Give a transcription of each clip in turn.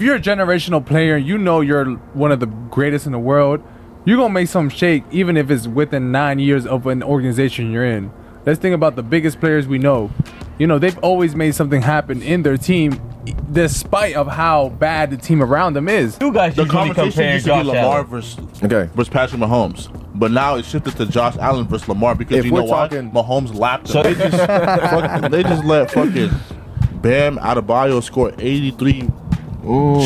if you're a generational player, you know you're one of the greatest in the world. You're gonna make something shake, even if it's within 9 years of an organization you're in. Let's think about the biggest players we know. You know, they've always made something happen in their team, despite of how bad the team around them is. You guys The usually conversation compare used to be Josh Lamar Allen. versus Patrick Mahomes. But now it's shifted to Josh Allen versus Lamar because If you know we're why? talking- Mahomes lapped them. They just let fucking Bam Adebayo score 83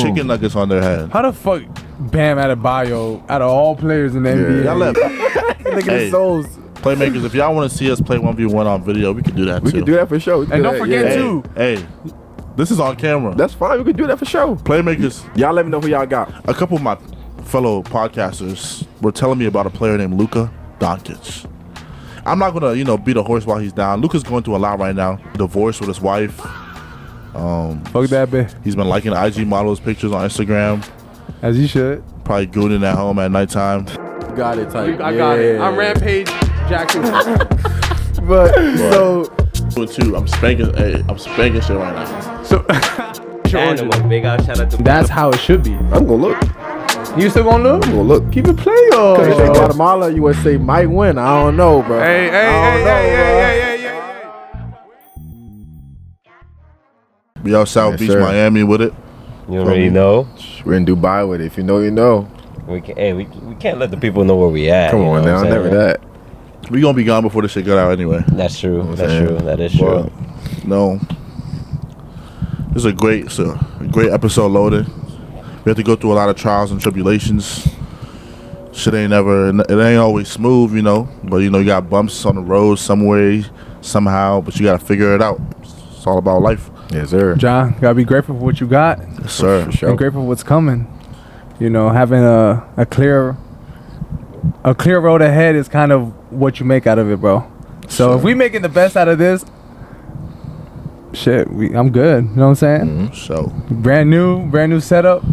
chicken nuggets on their head. How the fuck Bam Adebayo, out of all players in the NBA? Y'all let Nigga, souls. Playmakers, if y'all want to see us play 1v1 on video, we can do that We too. can do that for sure. And don't forget Hey, too. hey, this is on camera. That's fine. We can do that for sure. Playmakers, Y'all let me know who y'all got. a couple of my fellow podcasters were telling me about a player named Luka Doncic. I'm not gonna, beat a horse while he's down. Luka's going through a lot right now. Divorced with his wife. Fuck that bitch. He's been liking IG models pictures on Instagram. As you should. Probably gooning at home at nighttime. Got it, type. I got it. I'm Rampage Jackson. But so Too, I'm spanking shit right now. So And a big out shout out to that's how it should be. I'm gonna look. You still gonna look? I'm gonna look. Keep it playing. Cause they say Guatemala, USA might win. I don't know, bro. Hey. We out South Yes, Beach, sir. Miami with it. You already know. We're in Dubai with it. If you know, you know. We can't let the people know where we at. Come you on know now, what I'm never saying? that. We gonna be gone before this shit got out anyway. That's true. I'm That's saying? true. That is true. No. This is a great episode loaded. We have to go through a lot of trials and tribulations. It ain't always smooth, but you got bumps on the road somewhere, somehow, but you gotta figure it out. It's all about life. Yes, sir. John, gotta be grateful for what you got. Yes, sir. For sure. And grateful for what's coming. Having a clear road ahead is kind of what you make out of it, bro. So if we making the best out of this, shit, I'm good. You know what I'm saying? So Brand new setup.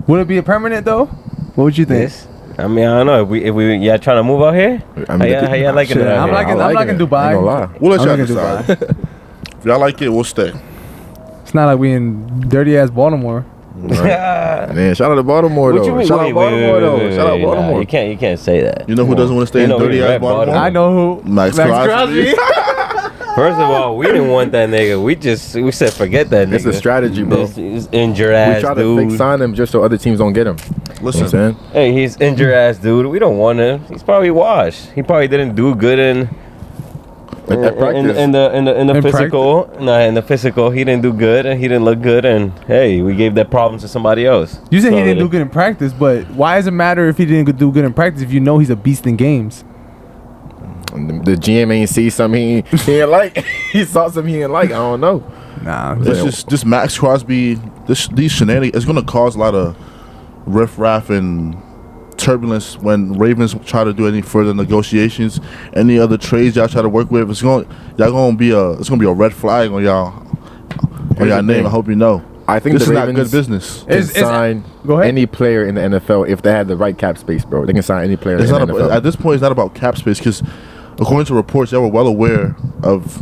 Would it be a permanent though? What would you think? This? I mean, I don't know. If we y'all trying to move out here? I mean, how y'all liking Shit, it out I'm here? liking it. Dubai. Ain't gonna lie. we'll let I'm y'all liking decide. Dubai. If y'all like it, we'll stay. It's not like we in dirty ass Baltimore. Man, shout out to Baltimore What you though. mean? Shout out Wait, Baltimore though. Shout out nah, Baltimore. you can't say that. You know who doesn't want to stay in we dirty ass rep Baltimore? I know who. Maxx Crosby. First of all, we didn't want that nigga. We said forget that nigga. It's a strategy, bro. He's injured We ass try to dude. fake sign him just so other teams don't get him. Listen, You know what I'm saying? Hey, he's injured ass dude. We don't want him. He's probably washed. He probably didn't do good in At practice. in the In physical. No, in the physical, he didn't do good and he didn't look good. And hey, we gave that problem to somebody else. You said he So didn't do good in practice, but why does it matter if he didn't do good in practice if you know he's a beast in games? The GM ain't see something he ain't like. He saw something he ain't like. I don't know. Nah. this Maxx Crosby, these shenanigans, it's gonna cause a lot of riffraff and turbulence when Ravens try to do any further negotiations, any other trades y'all try to work with. It's gonna be a red flag on y'all name. I hope you know. I think This the is not Ravens good business. can sign Go ahead. any player in the NFL if they had the right cap space, bro. They can sign any player It's in not the NFL. at this point. It's not about cap space because, according to reports, y'all were well aware of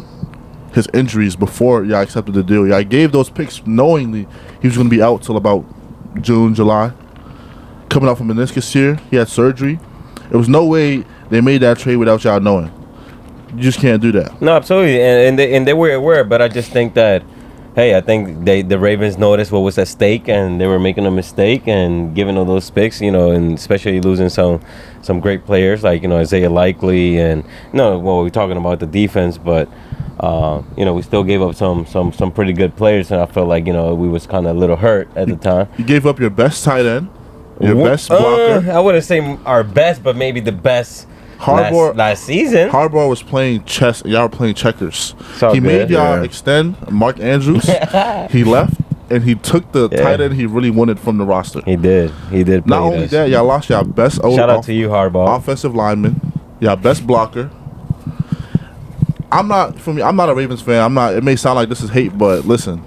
his injuries before y'all accepted the deal. Y'all gave those picks knowingly he was going to be out till about June, July. Coming out from meniscus here, he had surgery. There was no way they made that trade without y'all knowing. You just can't do that. No, absolutely, and they were aware, but I just think that, hey, I think the Ravens noticed what was at stake, and they were making a mistake and giving all those picks, and especially losing some great players like Isaiah Likely and we're talking about the defense, but we still gave up some pretty good players, and I felt like we was kind of a little hurt at the time. You gave up your best tight end, your best blocker. I wouldn't say our best, but maybe the best. Last season, Harbaugh was playing chess. Y'all were playing checkers. all He made good. y'all extend Mark Andrews. He left and he took the tight end he really wanted from the roster. He did. Not only that, y'all lost y'all best Shout out to you, Harbaugh. offensive lineman, y'all best blocker. I'm not a Ravens fan. It may sound like this is hate, but listen,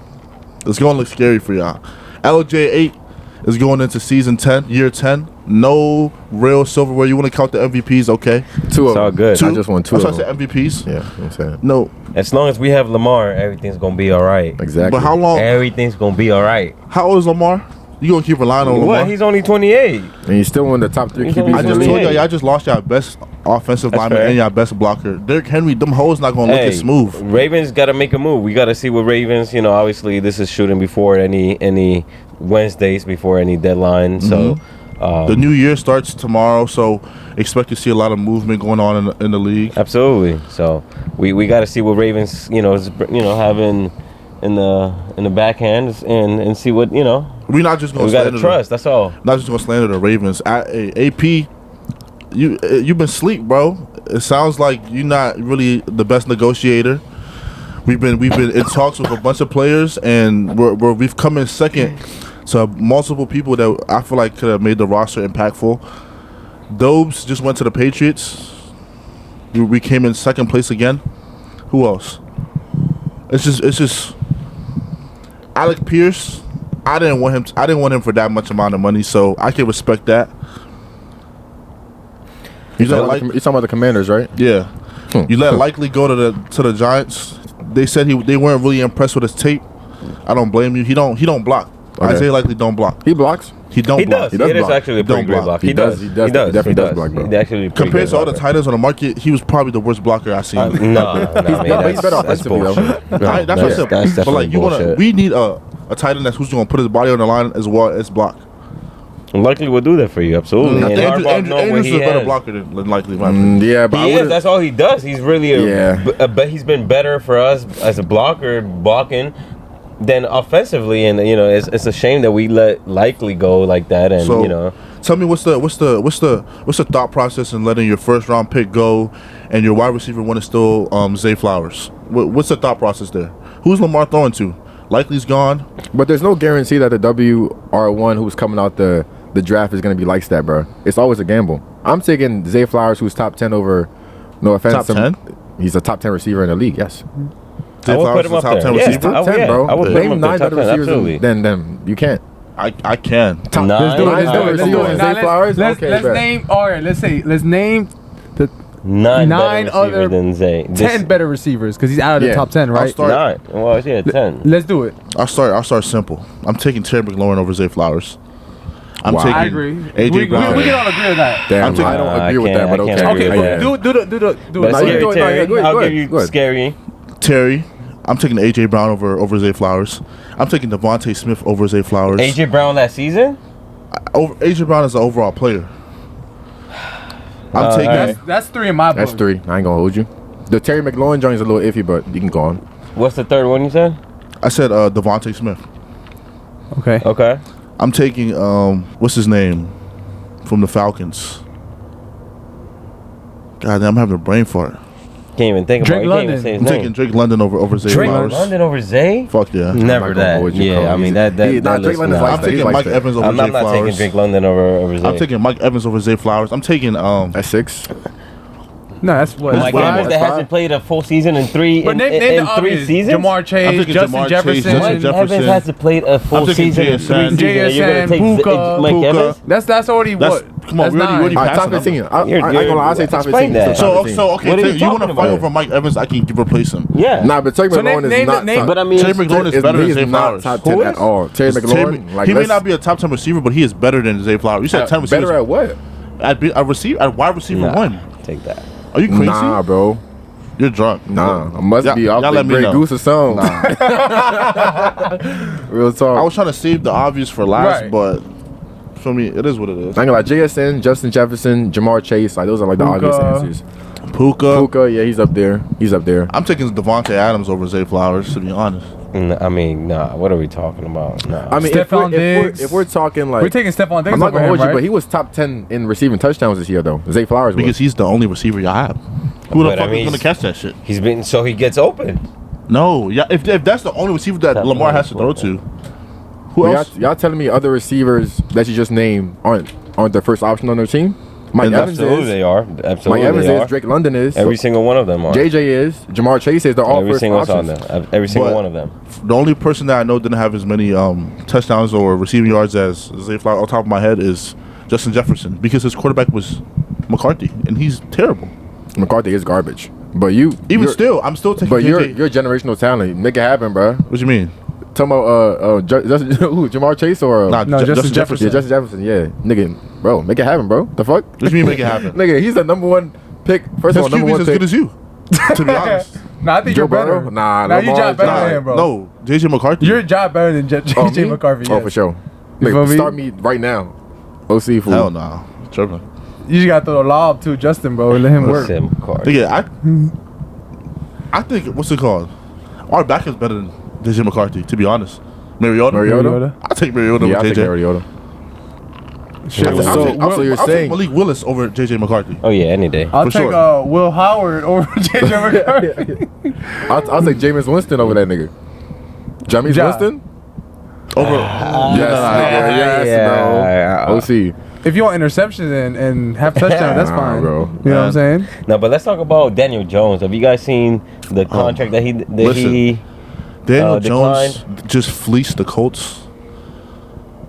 it's going to look scary for y'all. LJ8 is going into year 10. No real silverware. You want to count the MVPs, okay? Two of It's all them. good. I just won two That's of why I them. said MVPs. Yeah, you know what I'm saying. No, As long as we have Lamar, everything's gonna be all right. Exactly. but how long? Everything's gonna be all right. How old is Lamar? You gonna keep relying on Lamar? What? He's only 28. And he's still one of the top 3 He's QBs. only I just Yeah. told y'all just lost y'all best offensive That's lineman fair. and y'all best blocker. Derrick Henry, them hoes not gonna look as smooth. Ravens got to make a move. We got to see what Ravens. Obviously this is shooting before any Wednesdays, before any deadline. So The new year starts tomorrow, so expect to see a lot of movement going on in the league. absolutely. So we got to see what Ravens is having in the backhand and see what We're not just gonna we got slander to trust. That's all. Not just gonna slander the Ravens. AP, you've been asleep, bro. It sounds like you're not really the best negotiator. We've been in talks with a bunch of players, and we've come in second to multiple people that I feel like could have made the roster impactful. Dobes just went to the Patriots. We came in second place again. Who else? It's just Alec Pierce. I didn't want him for that much amount of money, so I can respect that. You're talking about the Commanders, right? Yeah. You let Likely go to the Giants. They said they weren't really impressed with his tape. I don't blame you. He don't block. Okay. Isaiah Likely don't block. He blocks. He don't He block. does. It is block. actually a pretty Don't great block. block. He does. He definitely does block, bro. He actually pretty Compared good to all the blocker. tight ends on the market, he was probably the worst blocker I've seen. No, but he's better offensively, though. That's what I said. That's But like definitely we need a tight end that's who's gonna put his body on the line as well as block. Likely will do that for you, absolutely. I And think Harbaugh know what Andrews is he a better has. blocker than Likely. in my opinion. Yeah, but He is. That's all he does. He's really but he's been better for us as a blocker, blocking, than offensively. And it's a shame that we let Likely go like that. And So, tell me what's the thought process in letting your first round pick go, and your wide receiver one is still Zay Flowers. What's the thought process there? Who's Lamar throwing to? Likely's gone. But there's no guarantee that the WR1 who's coming out the draft is going to be like that, bro. It's always a gamble. I'm taking Zay Flowers, who's top 10 over, no offense. Top 10? He's a top 10 receiver in the league, yes. Zay I would put Flowers him is up top there. 10 Yeah. receiver. Top 10, bro. I would put him Name up there, 9 top better 10, receivers absolutely. than them. You can't. I can. Nine. Let's do it. Let's do it. Let's do it. Zay Flowers? Let's Okay, bet. name. All right. Let's name the Nine Nine better other receivers than Zay. 10 better receivers because he's out of the Yeah. top 10, I'll right? start. 9. Well, yeah, 10. Let's do it. I'll start simple. I'm taking Terry McLaurin over Zay Flowers. I'm Wow. taking I agree. AJ we Brown. can all agree with that. Damn, I'm taking- I don't I agree with can't- that, but I can't okay. agree Okay, with that. do it. But No, you Scary do it. No, Terry, yeah, go ahead, I'll go give ahead, you go ahead. Scary. Terry. I'm taking AJ Brown over Zay Flowers. I'm taking Devontae Smith over Zay Flowers. AJ Brown that season? AJ Brown is an overall player. I'm taking. alright. That's 3 in my book. That's 3. I ain't going to hold you. The Terry McLaurin joint is a little iffy, but you can go on. What's the third one you said? I said Devontae Smith. Okay. Okay. I'm taking what's his name from the Falcons. God damn, I'm having a brain fart. Can't even think Drake about it. You can't even London. say his I'm name. taking Drake London over Zay Drake Flowers. London over Zay? Fuck yeah. Never gonna that. hold you, Yeah, Cole. I mean He's- that Drake list, London's nah. like I'm that. taking He likes Mike that. Evans over I'm Zay not taking Flowers. Drake London over Zay. I'm taking Mike Evans over Zay Flowers. I'm taking At 6. No, that's what. Mike Wow. Evans that hasn't played a full season in three But name in the 3 obvious. seasons. Jamar I'm Chase, thinking Justin Jamar Chase, Jefferson. Justin Mike Jefferson. Evans hasn't played a full I'm taking season in 3 JSN. seasons. and You're gonna take Puka. Mike Puka. Evans? That's already That's- what. come on, That's we already nine. All right, top passing 15. them. I ain't gonna lie, I say top Explain 15. that. So top 15. okay, What are you you want to talking fight about? over Mike Evans? I can replace him. Yeah. Nah, but Terry So McLaurin is name not the- top. But I mean, Terry McLaurin is better than Zay Flowers. Top Who 10 is? at all. Terry McLaurin, like He may let's- not be a top 10 receiver, but he is better than Zay Flowers. You said 10 receivers. better at what? At wide receiver Nah, one. take that. Are you crazy? Nah, bro. You're drunk. Nah, I must be off y'all the let me Grey know. Goose or something. Real talk. I was trying to save the obvious for last, Right. but for me, it is what it is. I ain't gonna lie, JSN, Justin Jefferson, Jamar Chase, like those are like the Puka. obvious answers. Puka. Puka, yeah, he's up there. He's up there. I'm taking Devontae Adams over Zay Flowers, to be honest. I mean, nah. What are we talking about? Nah. I mean, Stephon Diggs. if we're talking like, We're taking Stephon Diggs I'm not over gonna him, hold you, right? but he was top 10 in receiving touchdowns this year though. Zay Flowers was. Because he's the only receiver y'all have. Who the But, fuck I mean, is going to catch that shit? He's been so he gets open. No. Yeah, if that's the only receiver that Top Lamar one, has to throw to. Who But else? y'all telling me other receivers that you just named aren't the first option on their team? Mike Evans Absolutely, is. they are. Absolutely, Mike Evans they is. are. Drake London is. Every single one of them are. JJ is. Jamar Chase is. They're all Every first single options. on them. Every single But- one of them. The only person that I know didn't have as many touchdowns or receiving yards as Zay Flowers on top of my head is Justin Jefferson, because his quarterback was McCarthy, and he's terrible. McCarthy is garbage. But you, Even you're- still, I'm still taking But JJ. you're generational talent. Make it happen, bro. What you mean? Talking about who? Jamar Chase or Nah, No, Justin Jefferson. yeah, Justin Jefferson. Yeah, nigga, bro, make it happen, bro. The fuck? What do you mean make it happen? Nigga, he's the number one pick. First His of all, number QB's one as pick. good as you. To be honest. Nah, I think Joe you're better. Burrow? Nah, you Lamar job better Jackson. than him, bro. No, JJ McCarthy. You're a job better than JJ McCarthy. Oh, yes. for sure. You feel Nigga, me? start me right now. OC fool. Hell no. Tripping. You just got to throw the lob to Justin, bro. And let him work. Sim card. Yeah, I think what's it called? Our back is better than JJ McCarthy. To be honest, Mariota. Mariota? I take Mariota Yeah, I over take JJ. Mariota. Shit. I'll So- take- so you're I'll take saying- Malik Willis over JJ McCarthy. Oh yeah, any day. I'll For take sure. Will Howard over JJ McCarthy. I'll take Jameis Winston over that nigga. Jameis Ja. Winston? Over. Yes, nigga. Yes, yeah. bro. OC. If you want interceptions and half touchdown, that's Nah, fine, bro. You know what I'm saying? No, but let's talk about Daniel Jones. Have you guys seen the contract that he listen. Daniel declined? Jones just fleeced the Colts.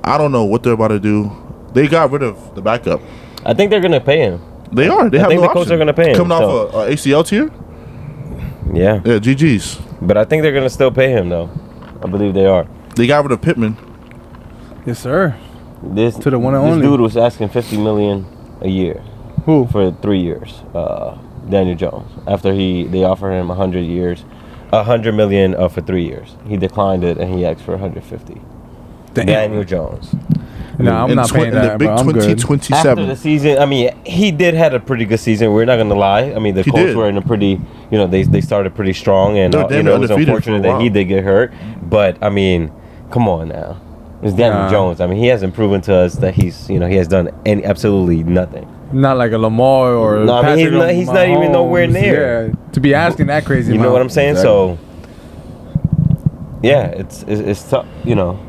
I don't know what they're about to do. They got rid of the backup. I think they're gonna pay him. They are. They I have think no the Colts option. are gonna pay him, Coming so- off a ACL tier? Yeah, Yeah, GG's. but I think they're gonna still pay him though. I believe they are. They got rid of Pittman. Yes, sir. This To the one and this only. dude was asking $50 million a year Who? for 3 years. Daniel Jones. After they offered him 100 years, 100 million for 3 years. He declined it and he asked for 150. Damn. Daniel Jones. Nah, I'm In not paying in the that, big bro. I'm good. After 2027. the season, I mean, he did had a pretty good season. We're not gonna lie. I mean, the He Colts did. were in a pretty, they started pretty strong, and They were damn it was undefeated unfortunate for a that he while. did get hurt. But I mean, come on now, it's Daniel Nah. Jones. I mean, he hasn't proven to us that he has done absolutely nothing. Not like a Lamar or No, I mean, Patrick he's not even nowhere Mahomes. near. Yeah, to be asking that crazy. You know amount. what I'm saying? Exactly. So, yeah, it's tough.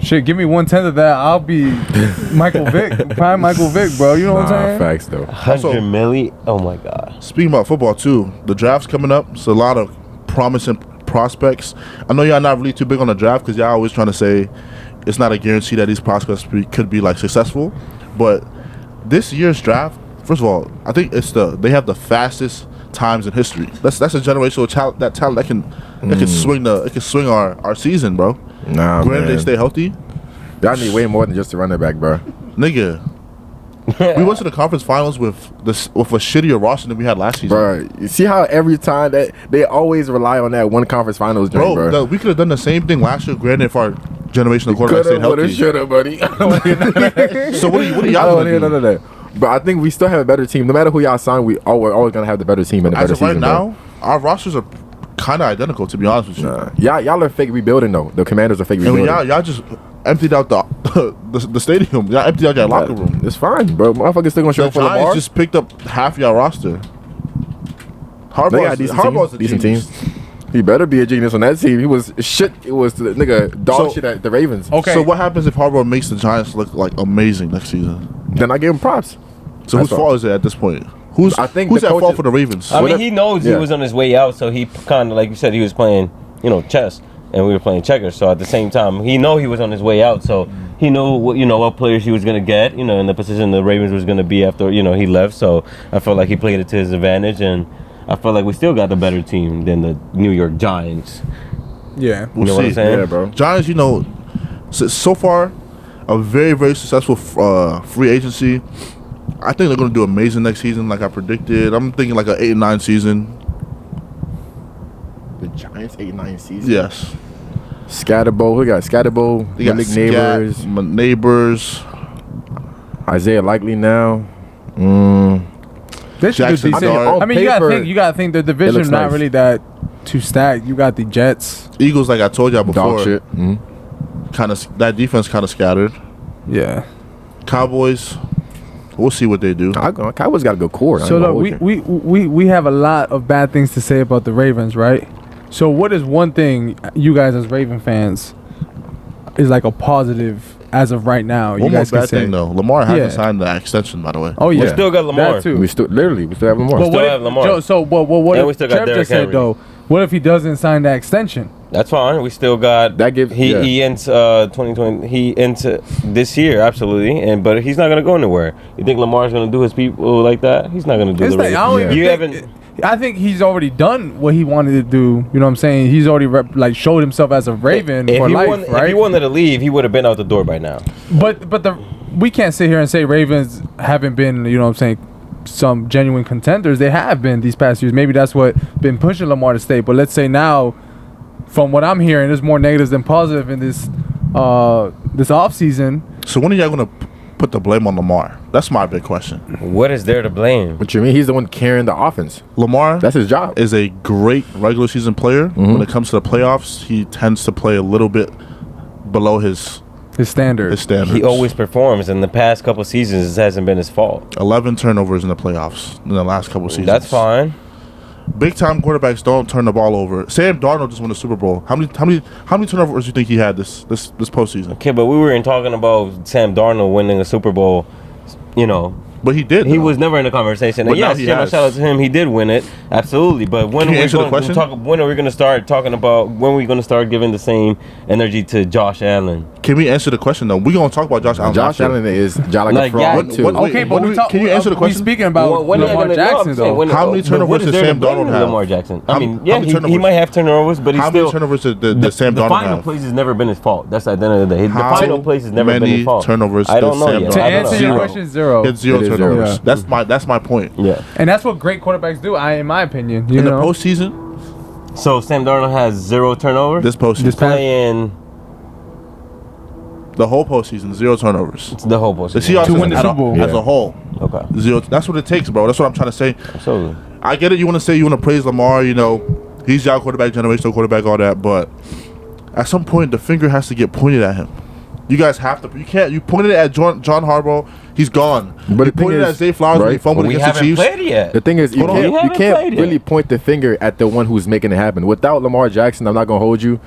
Shit, give me 1/10 of that. I'll be Michael Vick, prime Michael Vick, bro. You know what I'm Nah, saying? facts though. 100 million. Oh my God. Speaking about football too, the draft's coming up. So a lot of promising prospects. I know y'all not really too big on the draft because y'all always trying to say it's not a guarantee that these prospects could be like successful. But this year's draft, first of all, I think they have the fastest times in history. That's a generational talent that can swing our season, bro. Nah, Granted, man. they stay healthy, Y'all need way more than just a running back, bro. nigga. We went to the conference finals with a shittier roster than we had last season. Bro, you see how every time that they always rely on that one conference finals joint, bro. We could have done the same thing last year. Granted, if our generational quarterback stayed Coulda, woulda, healthy. shoulda, buddy. I don't wanna hear none of that. So what are I y'all don't gonna wanna hear do? none of that. But I think we still have a better team. No matter who y'all sign, we're always gonna have the better team and the As better of right season. now, our rosters are kind of identical, to be honest with you. bro. Y'all are fake rebuilding though. The Commanders are fake And rebuilding. when y'all just emptied out the stadium. Y'all emptied out your locker room. It's fine, bro. Motherfuckers still gonna show The up for Lamar. Giants just picked up half your roster. They got Harbaugh's a decent genius. teams. He better be a genius on that team. He was shit. It was the nigga dog So- shit at the Ravens. Okay. So what happens if Harbaugh makes the Giants look like amazing next season? Then I give him props. So That's whose all. fault is it at this point? Who's I think who's the at fault coaches- for the Ravens? I mean, Whatever- he knows he yeah. was on his way out, so he kind of, like you said, he was playing, chess, and we were playing checkers. So at the same time, he was on his way out, so he knew what players he was gonna get, in the position the Ravens was gonna be after, he left. So I felt like he played it to his advantage, and I felt like we still got the better team than the New York Giants. Yeah. You know what I'm saying? Yeah, bro. Giants, so far, a very, very successful free agency. I think they're going to do amazing next season, like I predicted. I'm thinking like an 8-9 season. The Giants 8-9 season. Yes. Scatterbo. We got Scatterbo. They got Malik Neighbors. Neighbors. Isaiah Likely now. They should do Jackson decent. Dart. I mean, you gotta think the division looks not nice. really that too stacked. You got the Jets. Eagles, like I told y'all before, Dog shit. kind of that defense kind of scattered. Yeah. Cowboys, we'll see what they do. Cowboys got a good core. I So ain't gonna look, hold we have a lot of bad things to say about the Ravens, right? So what is one thing you guys as Raven fans is like a positive as of right now? You One more guys can bad say. thing though, Lamar hasn't Yeah. signed the extension, by the way. Oh yeah, We still got Lamar. That too. we still have more. But still what have if, Lamar. Joe, so what And we if still got Trev Derrick just said Henry. though? What if he doesn't sign that extension? That's fine. We still got That gives- he yeah. he ends 2020. He ends this year absolutely, but he's not gonna go anywhere. You think Lamar's gonna do his people like that? He's not gonna do It's the like, I Ravens. don't even You think haven't. I think he's already done what he wanted to do. You know what I'm saying? He's already showed himself as a Raven for life, right? If he wanted to leave, he would have been out the door by now. But we can't sit here and say Ravens haven't been, you know what I'm saying, some genuine contenders. They have been these past years. Maybe that's what been pushing Lamar to stay. But let's say now, from what I'm hearing, there's more negatives than positive in this offseason. So when are y'all gonna put the blame on Lamar? That's my big question. What is there to blame? What you mean? He's the one carrying the offense. Lamar, That's his job. is a great regular season player. When it comes to the playoffs, he tends to play a little bit below his Standards. standards. He always performs. In the past couple seasons, it hasn't been his fault. 11 turnovers in the playoffs in the last couple seasons. That's fine. Big time quarterbacks don't turn the ball over. Sam Darnold just won the Super Bowl. How many turnovers do you think he had this postseason? Okay, but we weren't talking about Sam Darnold winning a Super Bowl, you know. But he did. He though. was never in the conversation. But And now yes, he shout has. out to him. He did win it, absolutely. But when Can you are we answer the going to question? when are we going to start talking about? When are we going to start giving the same energy to Josh Allen? Can we answer the question though? We're gonna talk about Josh Allen. Josh after. Allen is like Like, a fraud yeah, too. what- Okay, but can you answer the question? We speaking about When are they Lamar gonna- Jackson, I'm saying, though. How many but what turnovers is does there to Sam blame Darnold have? Lamar Jackson. I How- mean, how yeah, many he turnovers? might have turnovers, but he's How still. many turnovers did Sam The Darnold final have? place has never been his fault. That's at the end of the day. The How final place has never been many his fault. turnovers I don't did know Sam yet. To Darnold I don't answer know. your Zero. question, zero. It's 0 It is turnovers. zero. That's my point. Yeah. And that's what great quarterbacks do, in my opinion. You In the know? postseason, So Sam Darnold has 0 turnovers. this postseason, This past- Playing the whole postseason, 0 turnovers. the whole The postseason. Seahawks To win the as a- Super Bowl. as a whole, Okay. 0. That's what it takes, bro. That's what I'm trying to say. Absolutely. I get it. You want to praise Lamar. You know, he's our quarterback, generational quarterback, all that. But at some point, the finger has to get pointed at him. You guys have to. You can't. You pointed it at John Harbaugh. He's gone. But you the thing pointed is, at Zay Flowers when he right, fumbled We against the haven't Chiefs. played it yet. The thing is, you Hold on. can't, We you haven't can't played really yet. point the finger at the one who's making it happen. Without Lamar Jackson, I'm not gonna hold you.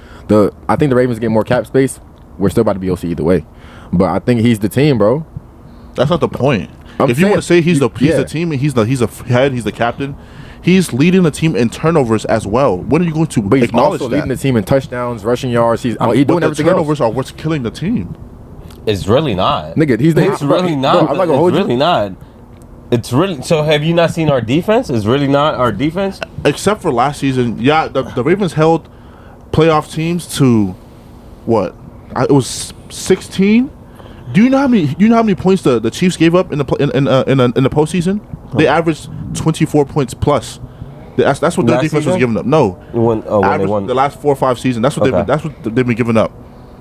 I think the Ravens get more cap space. We're still about to be OC either way, but I think he's the team, bro. That's not the point. I'm If you want to say saying, he's the yeah. team and he's a head, he's the captain. He's leading the team in turnovers as well. When are you going to But he's acknowledge also that? leading the team in touchdowns, rushing yards. He's But doing the everything turnovers else. are what's killing the team. It's really not. Nigga, he's the. It's really not. Bro, I'm not gonna hold It's really you. not. It's really. So have you not seen our defense? It's really not our defense. Except for last season, yeah, the Ravens held playoff teams to what? It was 16. Do you know how many points the Chiefs gave up in the postseason? They averaged 24 points plus. That's what their Last defense was season? giving up. No, When they won. the last 4 or 5 seasons. That's what Okay. they've been giving up.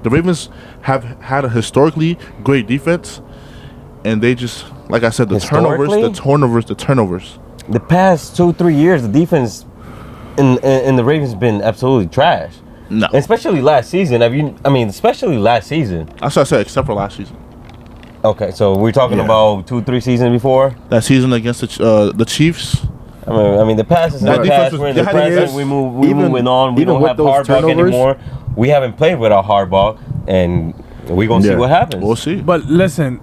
The Ravens have had a historically great defense, and they just, like I said, the turnovers. The past 2-3 years, the defense in the Ravens been absolutely trash. No, Especially last season. Especially last season. that's what I said. Except for last season, Okay, so we're talking Yeah. about 2-3 seasons before. that season against the Chiefs. I mean, the past is That the defense past. was- We're in the that present. is- We even- moving on. We even don't with have those Harbaugh turnovers- anymore. We haven't played without Harbaugh, and we're gonna see Yeah. what happens. We'll see. But listen,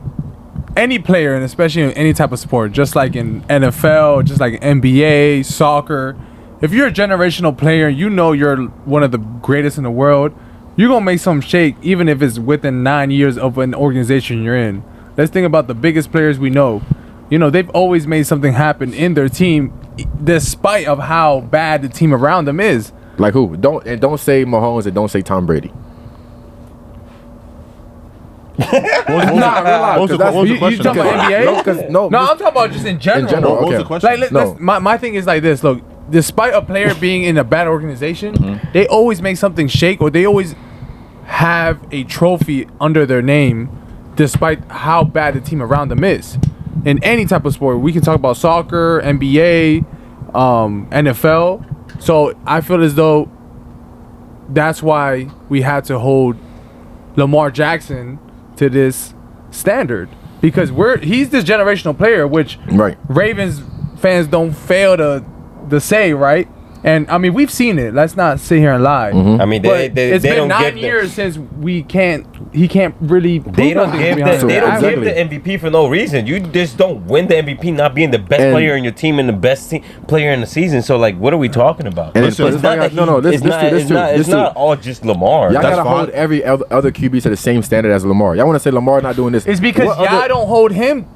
any player, and especially in any type of sport, just like in NFL, just like NBA, soccer, if you're a generational player, you know you're one of the greatest in the world, you're going to make some shake, even if it's within 9 years of an organization you're in. Let's think about the biggest players we know. You know, they've always made something happen in their team, despite of how bad the team around them is. Like who? Don't say Mahomes and don't say Tom Brady. What was the You question? talking about NBA? No, 'cause- no, I'm talking about just in general. In general, What was okay. the question? Like, No. my thing is like this. Look, despite a player being in a bad organization, they always make something shake, or they always have a trophy under their name, despite how bad the team around them is. In any type of sport, we can talk about soccer, NBA, NFL. So I feel as though that's why we had to hold Lamar Jackson to this standard, because he's this generational player, which Right. Ravens fans don't fail to say, right? And I mean, we've seen it. Let's not sit here and lie. I mean, But it's they been don't 9 give years since he can't really. They don't give the Exactly. MVP for no reason. You just don't win the MVP not being the best And- player in your team and the best player in the season. So like, what are we talking about? And Listen, it's not It's not all just Lamar. Y'all That's gotta hold fine. every other QB to the same standard as Lamar. Y'all want to say Lamar not doing this? It's because What y'all other- don't hold him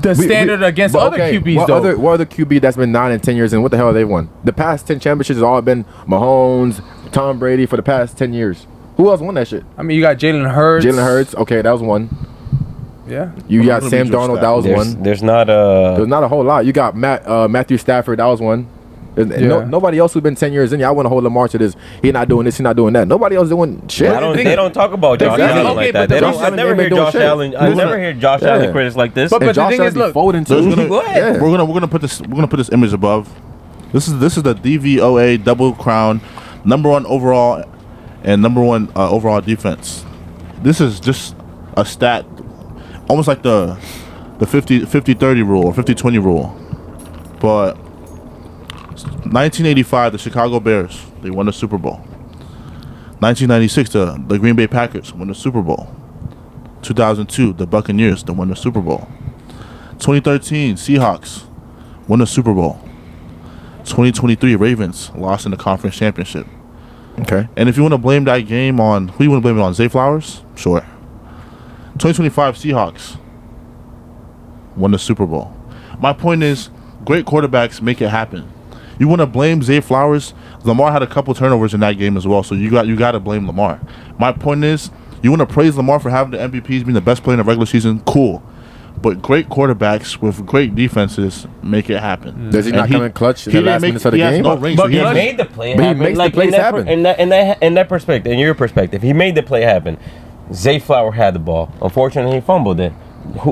the standard against but other QBs what though. What other QB that's been 9 and 10 years and what the hell have they won? The past 10 championships has all been Mahomes, Tom Brady for the past 10 years. Who else won that shit? I mean, you got Jalen Hurts. Jalen Hurts. Okay, that was one. Yeah. You got Let me Sam just Darnold. stat. That was one. There's not There's not a whole lot. You got Matthew Stafford. That was one. Nobody else who's been 10 years in. I want to hold Lamar to this. He not doing this. He not doing that. Nobody else doing shit. They don't talk about Josh Allen like that. They don't. I never hear Josh Allen. I never hear Josh Allen critics like this. But And the Josh thing Allen is, be look, folding So too. it's Go ahead. We're gonna put this image above. This is the DVOA double crown, #1 overall, and #1 overall defense. This is just a stat, almost like the 50-30 rule or 50-20 rule. But 1985, the Chicago Bears, they won the Super Bowl. 1996, the Green Bay Packers won the Super Bowl. 2002, the Buccaneers, they won the Super Bowl. 2013, Seahawks won the Super Bowl. 2023, Ravens lost in the conference championship. Okay. And if you want to blame that game on, who you want to blame it on? Zay Flowers? Sure. 2025 Seahawks won the Super Bowl. My point is, great quarterbacks make it happen. You want to blame Zay Flowers? Lamar had a couple turnovers in that game as well, so you got to blame Lamar. My point is, you want to praise Lamar for having the MVPs, being the best player in the regular season? Cool. But great quarterbacks with great defenses make it happen. Does he not come in clutch in the last minutes of the he has game? no rings, But so he he has- made the play But he happen. makes the plays happen. In that perspective, in your perspective, he made the play happen. Zay Flower had the ball. Unfortunately, he fumbled it.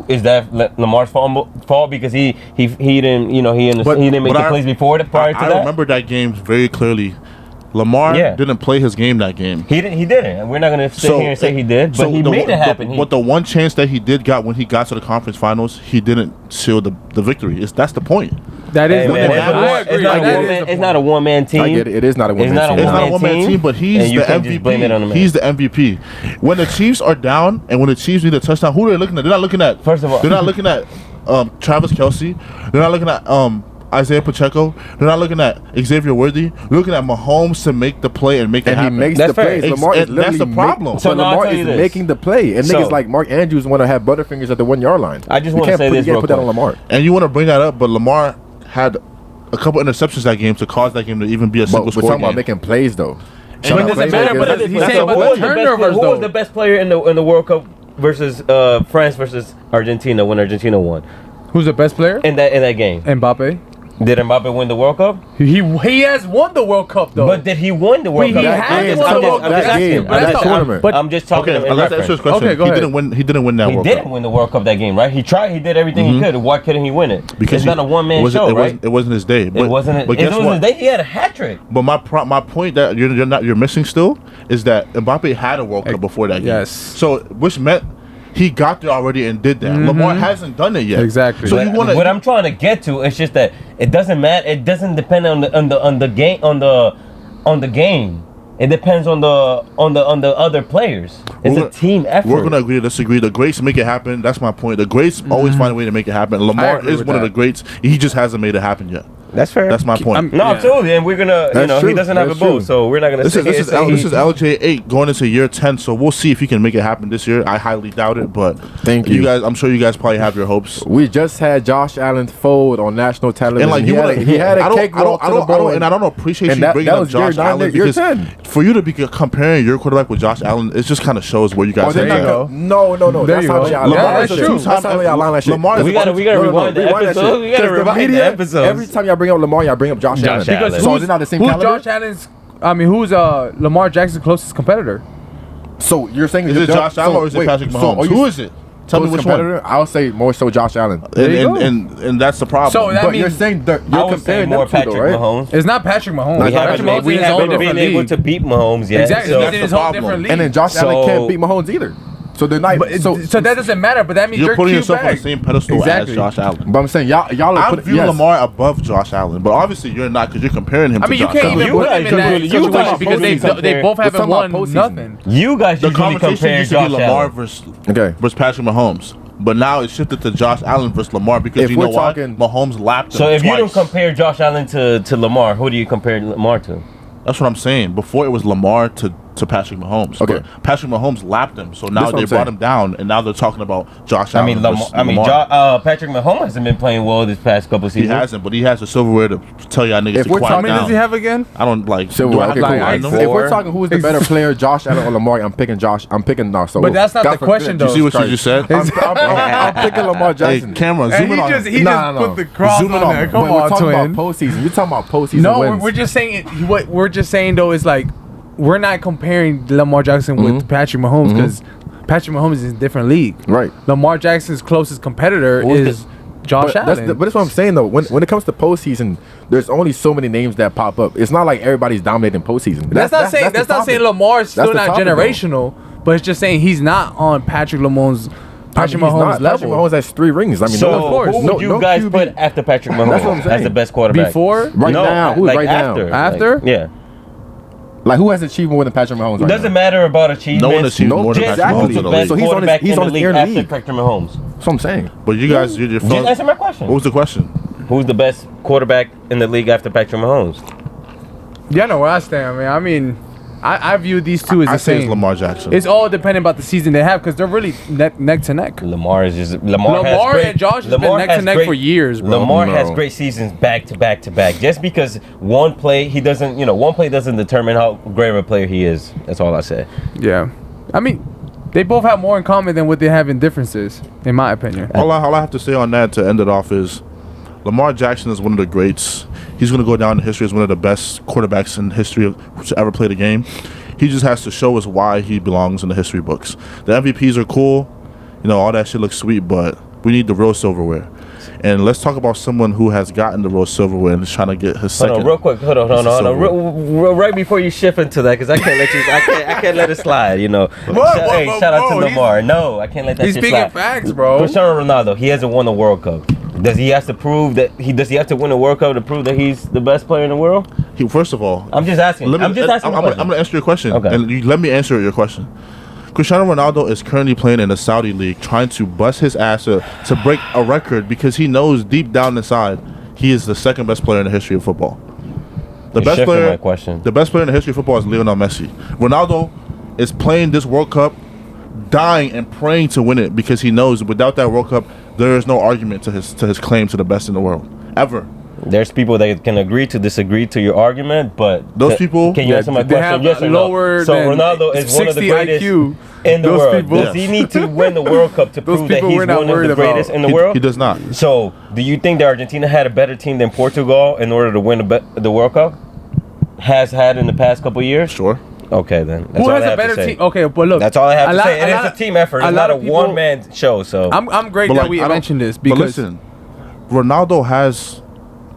Is that Lamar's fault because he didn't he didn't make the plays before prior to that? I remember that game very clearly. Lamar didn't play his game that game. He didn't. And we're not gonna sit here and say he did, but he made it happen. But the one chance that he did got when he got to the conference finals, he didn't seal the victory. That's the point. That is Hey, the man, point. it's not a one-man team. I get it. It is not a It's woman. not a It's not a one-man one-man team, but he's and you the can't just blame it on the MVP. man. He's the MVP. When the Chiefs are down and when the Chiefs need a touchdown, who are they looking at? They're not looking at. First of all, they're not looking at Travis Kelce. They're not looking at Isaiah Pacheco. They're not looking at Xavier Worthy. They're looking at Mahomes to make the play and make it And he happen. makes That's the fair. plays. Lamar is And that's literally the problem. So But now I'll Lamar tell you is this. making the play. And So- niggas like Mark Andrews want to have Butterfingers at the 1 yard line. I just You wanna can't say put- this You real can't put that on quick. Lamar. And you want to bring that up, but Lamar had a couple interceptions that game to cause that game to even be a But single we're score talking game. about making plays though. But it doesn't matter. But he's saying about the turnovers Who was though. the best player in the World Cup versus France versus Argentina when Argentina won Who's the best player? in that game? Mbappe. Did Mbappe win the World Cup? He has won the World Cup though. But did he win the World But Cup? he has won the World Cup. That game, that tournament. But I'm just talking. Okay, in let's answer this reference. question. Okay, go he ahead. didn't win. He didn't win that He World didn't Cup. win the World Cup that game, right? He tried. He did everything he could. Why couldn't he win it? Because it's not a one-man show, right? It wasn't his day. But, It wasn't. But It guess was what? his day. He had a hat trick. But my point that you're missing still is that Mbappe had a World Cup before that game. Yes. So which meant he got there already and did that. Lamar hasn't done it yet. Exactly. So But you want to what I'm trying to get to is just that it doesn't matter. It doesn't depend on the game on the game. It depends on the other players. It's a team effort. We're gonna agree to disagree. The greats make it happen. That's my point. The greats always find a way to make it happen. Lamar agree is with one of that. the greats. He just hasn't made it happen yet. That's fair. That's my point. No, absolutely, and we're gonna. That's he true. doesn't have a That's boat, true. so we're not gonna. This is say LJ 8 going into year 10, so we'll see if he can make it happen this year. I highly doubt it, but Thank you. guys. I'm sure you guys probably have your hopes. We just had Josh Allen fold on national television. And like he had a cake walk to the bowl. and I don't appreciate And you that- bringing that up was year Josh 9, Allen year because 10. for you to be comparing your quarterback with Josh Allen, it just kind of shows where you guys. They're are not at. go. No. There That's you how go. y'all Yeah, line that's that shit. true. That's how y'all line that shit. Lamar is we gotta rewind the rewind that episode. shit. We gotta 'Cause the rewind the media, episodes. Every time y'all bring up Lamar, y'all bring up Josh Allen. Josh Allen. because So who's, is it not the same who's caliber? Josh Allen's? I mean, who's Lamar Jackson's closest competitor? So you're saying Is it Josh Allen or is it Patrick Mahomes? Who is it? Tell me which one. I'll say more so Josh Allen. There you go. And that's the problem. So that But means you're saying I you're would say comparing more them two, Patrick though, right? Mahomes. it's not Patrick Mahomes. We Patrick haven't Mahomes We is in his own haven't been different able league. to beat Mahomes yet. Exactly, So, he's in his the own problem. different league. And then Josh Allen So- can't beat Mahomes either. So they're not. But so that doesn't matter. But that means you're putting cute yourself on bag. the same pedestal Exactly. as Josh Allen. But I'm saying y'all are I putting view Lamar above Josh Allen, but obviously you're not because you're comparing him I to mean, you Josh can't Allen. even You put guys him in that usually- you situation guys because usually they both Let's haven't talk about won postseason. nothing. You guys The usually conversation compare used to be Josh Lamar Allen. versus Patrick Mahomes, but now it's shifted to Josh Allen versus Lamar because If you know we're why? talking- Mahomes lapped him So if you twice. don't compare Josh Allen to Lamar, who do you compare Lamar to? That's what I'm saying. Before it was Lamar to to Patrick Mahomes. Okay. But Patrick Mahomes lapped him, so now That's what they I'm brought saying. him down, and now they're talking about Josh I Allen. mean, versus Patrick Mahomes hasn't been playing well this past couple He seasons. hasn't, but he has the silverware to tell y'all niggas If to we're quiet How many down. does he have again? I don't like. Silverware. do I Okay, have to cool. remind If them? we're talking who's the better player, Josh Allen or Lamar, I'm picking Josh. I'm picking no. So But that's not the question, Do you see what though. you just said? I'm picking Lamar Hey, Jackson. camera, And zoom in on him. he Nah, just no. put the cross Zoom in on on there. him. Come But we're on, talking twin. about postseason. You're talking about postseason No, wins. we're just saying what we're just saying though is like we're not comparing Lamar Jackson with Patrick Mahomes because Patrick Mahomes is in a different league. Right. Lamar Jackson's closest competitor is Josh But Allen. that's what I'm saying though. When it comes to postseason, there's only so many names that pop up. It's not like everybody's dominating postseason. That's not saying Lamar's still the not topic, though. generational, but it's just saying he's not on Patrick Mahomes' Patrick Mahomes level. Patrick Mahomes has 3 rings. I mean, So of course. who would you guys put after Patrick Mahomes That's what I'm as saying. the best quarterback? Before? Right now, who's like right now? After? yeah. Like who has achieved more than Patrick Mahomes? It Right doesn't now? matter about achievements. No one achieved No, more than Just Patrick exactly. Mahomes in the the best league. So he's on his- quarterback he's in on the his league early after league. Patrick Mahomes. That's what I'm saying. But you guys, you're Just answer my question. What was the question? Who's the best quarterback in the league after Patrick Mahomes? Yeah, I know where I stand, man. I mean, I view these two as I the say it's same. Lamar Jackson. It's all dependent about the season they have because they're really neck to neck. Lamar is just Lamar has and Josh has been Lamar neck to has neck great- for years, bro. Lamar has No. great seasons back to back to back. Just because one play doesn't determine how great of a player he is. That's all I say. Yeah, I mean, they both have more in common than what they have in differences, in my opinion. All I have to say on that to end it off is Lamar Jackson is one of the greats. He's going to go down in history as one of the best quarterbacks in history to ever play the game. He just has to show us why he belongs in the history books. The MVPs are cool. All that shit looks sweet, but we need the real silverware. And let's talk about someone who has gotten the real silverware and is trying to get his second. Hold on, real quick. Hold on. Right before you shift into that, because I can't let you. I can't let it slide. Shout out to Lamar. No, I can't let that He's shit speaking slide. facts, bro. Cristiano Ronaldo, he hasn't won a World Cup. Does he have to prove that Does he have to win a World Cup to prove that he's the best player in the world? First of all, I'm just asking. I'm I'm going to answer your question. Okay. And you let me answer your question. Cristiano Ronaldo is currently playing in the Saudi League, trying to bust his ass to break a record because he knows deep down inside he is the second best player in the history of football. The You're best shifting player, my question. the best player in the history of football is Lionel Messi. Ronaldo is playing this World Cup, dying and praying to win it because he knows without that World Cup there is no argument to his claim to the best in the world ever. There's people that can agree to disagree to your argument, but Those people- Can you answer my They question? have Yes or no? lower So than Ronaldo is one of the 60 greatest IQ. in the Those world. people- Does he need to win the World Cup to Those prove that people he's we're not one of worried the greatest about. in the world? He does not. So, do you think that Argentina had a better team than Portugal in order to win the World Cup? Has had in the past couple years? Sure. Okay, then. That's Who all has I a have to better say. team? Okay, but look, That's all I have to say. a And lot it's a team effort. It's lot not a of people- one-man show. So I'm great But that like, we I don't- mentioned this But because listen, Ronaldo has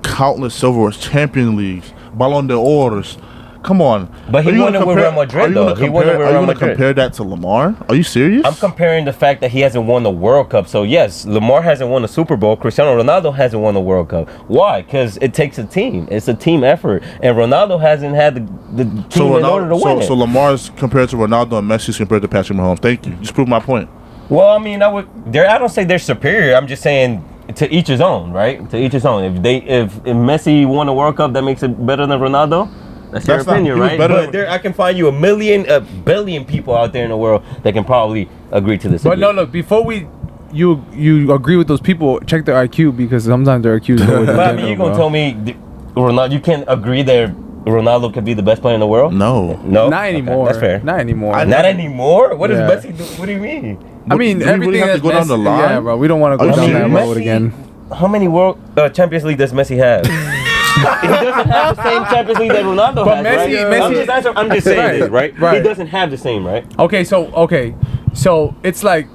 countless silverwares, Champions Leagues, Ballon d'Ors. Come on. But he Are you won gonna it with compare- Real Madrid, are you gonna though. He won it compare- with Are you Real going to Madrid. compare that to Lamar? Are you serious? I'm comparing the fact that he hasn't won the World Cup. So yes, Lamar hasn't won a Super Bowl. Cristiano Ronaldo hasn't won the World Cup. Why? Because it takes a team. It's a team effort, and Ronaldo hasn't had the team in order to win it. So Lamar's compared to Ronaldo and Messi's compared to Patrick Mahomes. Thank you. Just prove my point. Well, I mean, I don't say they're superior. I'm just saying to each his own, right? To each his own. If Messi won a World Cup, that makes it better than Ronaldo. That's your That's not- opinion, he was right? better But than- I can find you a billion people out there in the world that can probably agree to this. But no, look, before you agree with those people, check their IQ because sometimes their IQ is lower than But I mean, general, you gonna bro. tell me Ronaldo? You can't agree that Ronaldo could be the best player in the world? No. No, Not Okay, anymore. that's fair. Not anymore. Not anymore. What does Yeah. Messi do? What do you mean? I mean, Do we everything really have to that's go down the Messi- line? Yeah, bro. We don't want to Are go you down that serious? road again. How many World Champions League does Messi have? He doesn't have the same Champions League that Ronaldo But has, right? Messi- I'm just saying Right, this, right? right. He doesn't have the same, right? Okay, so it's like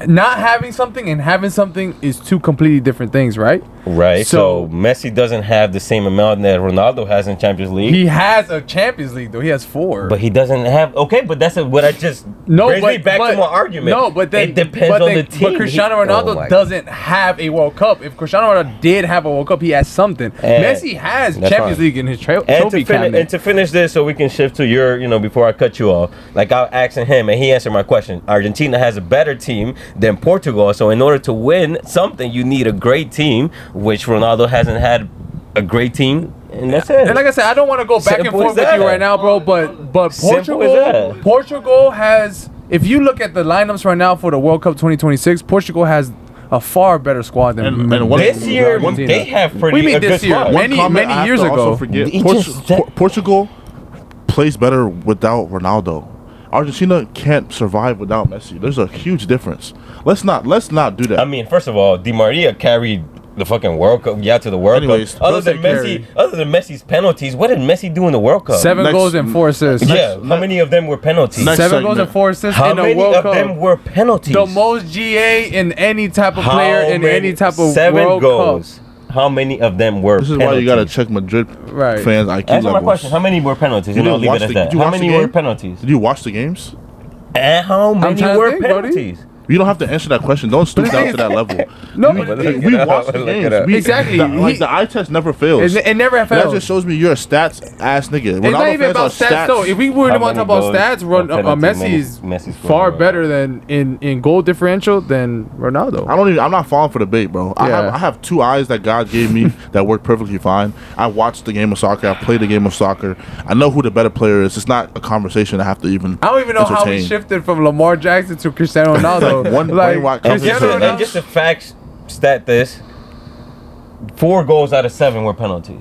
not having something and having something is two completely different things, right? Right. So- So Messi doesn't have the same amount that Ronaldo has in Champions League. He has a Champions League though. He has 4. But he doesn't have. Okay, but that's what I just No, brings but me back to my argument. No, but then it depends but on then- the team. But Cristiano Oh Ronaldo my doesn't have a World Cup. If Cristiano Ronaldo did have a World Cup, he has something. And Messi has that's Champions fine. League in his And trophy cabinet. and to finish this, so we can shift to your, before I cut you off, like I was asking him, and he answered my question. Argentina has a better team than Portugal, so in order to win something, you need a great team, which Ronaldo hasn't had a great team, and that's it. And like I said, I don't want to go back and Simple forth as with you that. right now, bro. But But Simple as that. Portugal has. If you look at the lineups right now for the World Cup 2026, Portugal has a far better squad than And one- This year, one- they have pretty We mean a this good year. squad. Many- comment I have years to also ago. forget, He just said- Portugal plays better without Ronaldo. Argentina can't survive without Messi. There's a huge difference. Let's not do that. I mean, first of all, Di Maria carried the fucking World Cup, to the World Anyways, Cup. Other than Messi's penalties, what did Messi do in the World Cup? 7 Next- goals and 4 assists. Yeah, how many of them were penalties? Next 7 goals segment. and 4 assists How in a many World of Cup. them were penalties? The most GA in any type of How player in many- any type of 7 World goals. How many of them were This is penalties? why you gotta check Madrid Right. fans' IQ Answer my levels. question. How many were penalties? You And I'll didn't leave watch it at the- that. did you How watch the many were game? penalties? Did you watch the games? And how many trying to were think, Brody. penalties? You don't have to answer that question. Don't stoop the down thing to that level. No, we, but we watch the games. Exactly. The eye test never fails. It never That fails. just shows me you're a stats ass nigga. It's not even about stats, though. If we really How want to talk many about stats, goals or penalties Messi is Messi scored far in a better than in goal differential than Ronaldo. I'm not falling for the bait, bro. Yeah. I have 2 eyes that God gave me that work perfectly fine. I watched the game of soccer. I played the game of soccer. I know who the better player is. It's not a conversation I have to even. I don't even know how we entertain. shifted from Lamar Jackson to Cristiano Ronaldo. Like, one brain rock And Cristiano just, Ronaldo. and just a fact stat this. 4 goals out of 7 were penalties.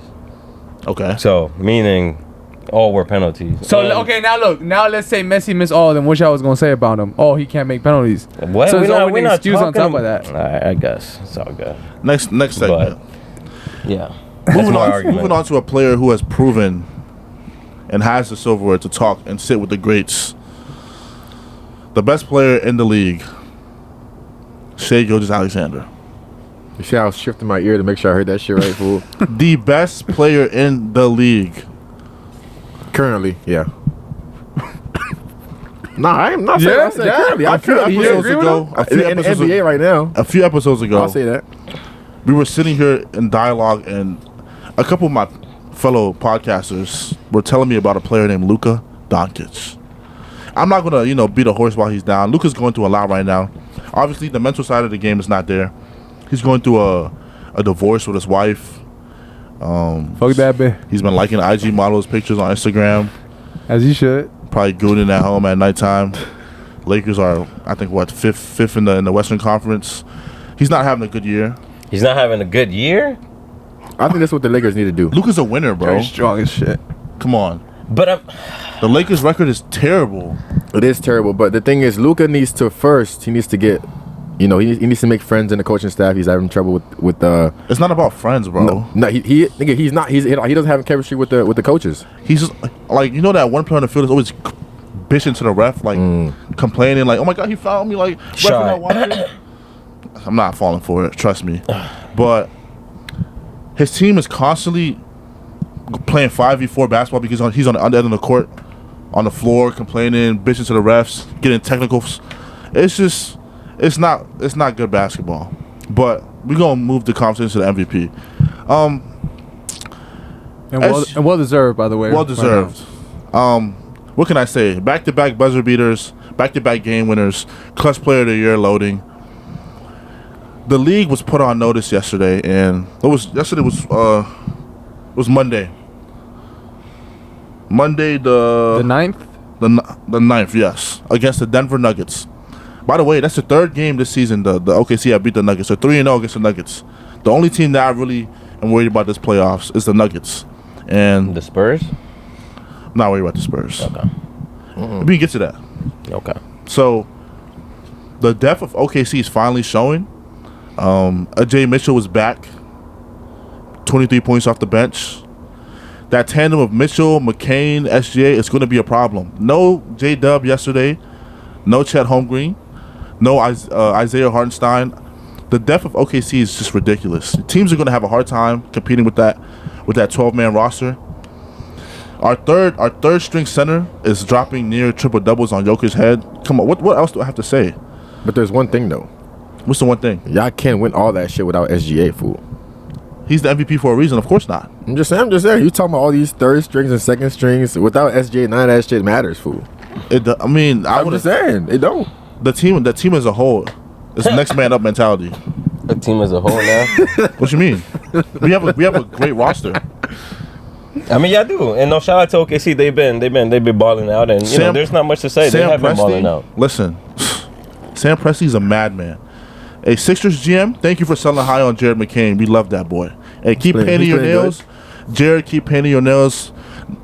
Okay. So, meaning all were penalties. So And- okay, now look. Now let's say Messi missed all of them. What y'all was gonna say about him? Oh, he can't make penalties. What? So we're it's not, only we're an not excuse on talking- top of that. I guess. It's all good. Next segment. Yeah. That's Moving my on, argument. moving on to a player who has proven and has the silverware to talk and sit with the greats. The best player in the league, Shai Gilgeous-Alexander. You see how I was shifting my ear to make sure I heard that shit right, fool? The best player in the league. Currently, yeah. Nah, I am not saying. Yeah, I said yeah. currently. I A few currently episodes agree with ago, him? a few in the episodes NBA right now. a few episodes ago, I'll say that. we were sitting here in dialogue, and a couple of my fellow podcasters were telling me about a player named Luka Doncic. I'm not gonna, beat a horse while he's down. Luka's going through a lot right now. Obviously, the mental side of the game is not there. He's going through a divorce with his wife. Fuck that bitch. He's been liking IG models' pictures on Instagram. As you should. Probably gooning at home at nighttime. Lakers are, I think, fifth in the Western Conference. He's not having a good year. He's not having a good year? I think that's what the Lakers need to do. Luka's a winner, bro. Very strong as shit. Come on. But I'm... The Lakers' record is terrible. It is terrible, but the thing is, Luka needs to get, he needs to make friends in the coaching staff. He's having trouble with It's not about friends, bro. no, he doesn't have chemistry with the coaches. He's just like that one player on the field is always bitching to the ref, like complaining, like, "Oh my God, he fouled me!" Like, ref Shai. not watching. I'm not falling for it, trust me. But his team is constantly playing 5v4 basketball because he's on the other end of the court, on the floor, complaining, bitching to the refs, getting technicals. It's not good basketball. But we're gonna move the conversation to the MVP. And well deserved, by the way. Well deserved. What can I say? Back-to-back buzzer beaters, back-to-back game winners, clutch player of the year loading. The league was put on notice yesterday, and yesterday was Monday. Monday The ninth. the 9th, yes, against the Denver Nuggets. By the way, that's the 3rd game this season. The OKC have beat the Nuggets. They're 3-0 against the Nuggets. The only team that I really am worried about this playoffs is the Nuggets, and The Spurs? I'm not worried about the Spurs. Okay. We can get to that. Okay. So, the depth of OKC is finally showing. Ajay Mitchell was back. 23 points off the bench. That tandem of Mitchell, McCain, SGA is going to be a problem. No J-Dub yesterday. No Chet Holmgren. No Isaiah Hartenstein. The depth of OKC is just ridiculous. Teams are going to have a hard time competing with that 12-man roster. Our third string center is dropping near triple doubles on Jokic's head. Come on, what else do I have to say? But there's one thing though. What's the one thing? Y'all can't win all that shit without SGA, fool. He's the MVP for a reason. Of course not. I'm just saying. You talking about all these third strings and second strings without SGA? None of that shit matters, fool. I I'm would just saying it don't. the team as a whole is next man up mentality. The team as a whole now? What you mean? We have a great roster. I mean, yeah, I do. And no, shout out to OKC. They've been balling out, and you know, there's not much to say. They have been balling out. Listen, Sam Presti's a madman. Hey, Sixers GM, thank you for selling high on Jared McCain. We love that boy. Hey, keep painting your nails. Good. Jared, keep painting your nails.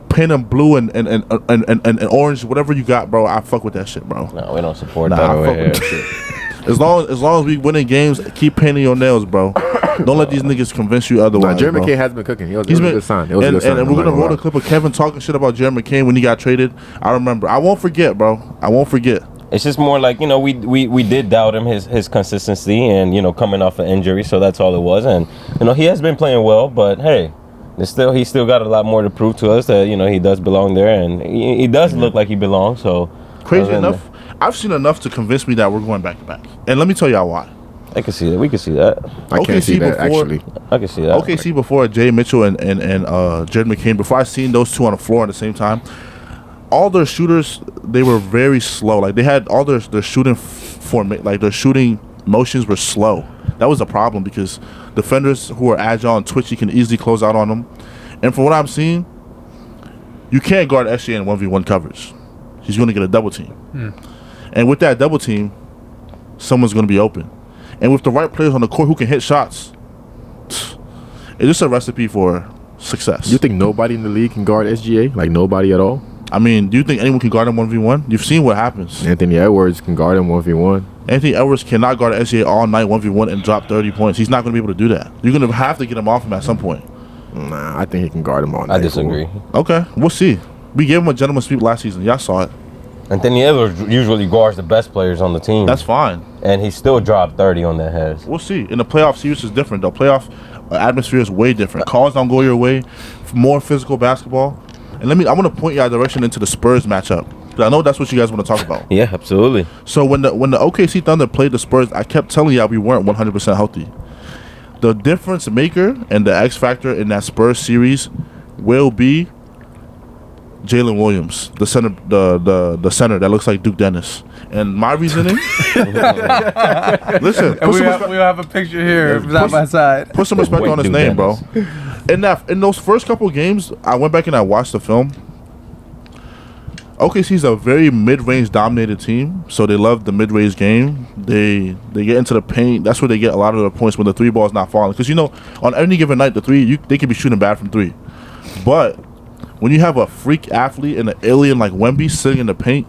Paint them blue and orange, whatever you got, bro. I fuck with that shit, bro. No, we don't support that over here. As long as we winning games, keep painting your nails, bro. Don't let these niggas convince you otherwise. Jared McCain has been cooking. It was a good sign. And we're gonna roll a clip of Kevin talking shit about Jared McCain when he got traded. I remember. I won't forget, bro. I won't forget. It's just more like, you know, we did doubt him, his consistency, and, you know, coming off an injury, so that's all it was. And, you know, he has been playing well, but hey, he still got a lot more to prove to us that, you know, he does belong there, and he does look like he belongs. So crazy enough, I've seen enough to convince me that we're going back to back. And let me tell y'all why. I can see that. We can see that. I can't see that, actually. I can see that. OKC before Jay Mitchell and Jared McCain, before I seen those two on the floor at the same time, all their shooters, they were very slow. Like, they had all their shooting their shooting motions were slow. That was a problem because defenders who are agile and twitchy can easily close out on them. And from what I'm seeing, you can't guard SGA in 1v1 coverage. He's going to get a double team. And with that double team, someone's going to be open. And with the right players on the court who can hit shots, it's just a recipe for success. You think nobody in the league can guard SGA? Like, nobody at all? I mean, do you think anyone can guard him 1v1? You've seen what happens. Anthony Edwards can guard him 1v1. Anthony Edwards cannot guard SGA all night 1v1 and drop 30 points. He's not going to be able to do that. You're going to have to get him off him at some point. Nah, I think he can guard him all night. I disagree. Okay, we'll see. We gave him a gentleman's sweep last season. Y'all saw it. Anthony Edwards usually guards the best players on the team. That's fine. And he still dropped 30 on that head. We'll see. In the playoff series is different, though. Playoff atmosphere is way different. Calls don't go your way. More physical basketball. And I want to point your direction into the Spurs matchup. I know that's what you guys want to talk about. Yeah, absolutely. So when the OKC Thunder played the Spurs, I kept telling y'all we weren't 100% healthy. The difference maker and the X factor in that Spurs series will be Jalen Williams, the center, the center that looks like Duke Dennis. And my reasoning, listen, and we have a picture here side by side. Put some respect on his name, bro. In those first couple of games, I went back and I watched the film. OKC's a very mid-range dominated team, so they love the mid-range game. They get into the paint. That's where they get a lot of their points when the three ball is not falling. Because, you know, on any given night, they can be shooting bad from three. But when you have a freak athlete and an alien like Wemby sitting in the paint,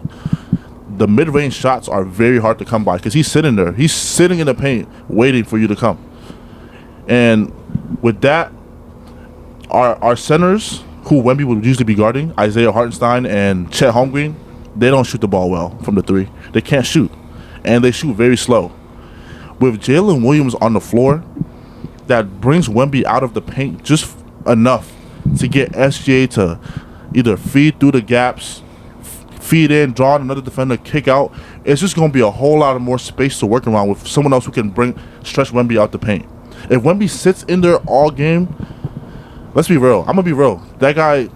the mid-range shots are very hard to come by because he's sitting there. He's sitting in the paint waiting for you to come. And with that, our centers, who Wemby would usually be guarding, Isaiah Hartenstein and Chet Holmgren, they don't shoot the ball well from the three. They can't shoot. And they shoot very slow. With Jalen Williams on the floor, that brings Wemby out of the paint just enough to get SGA to either feed through the gaps, feed in, draw another defender, kick out. It's just going to be a whole lot of more space to work around with someone else who can stretch Wemby out the paint. If Wemby sits in there all game, let's be real. I'm going to be real. That guy,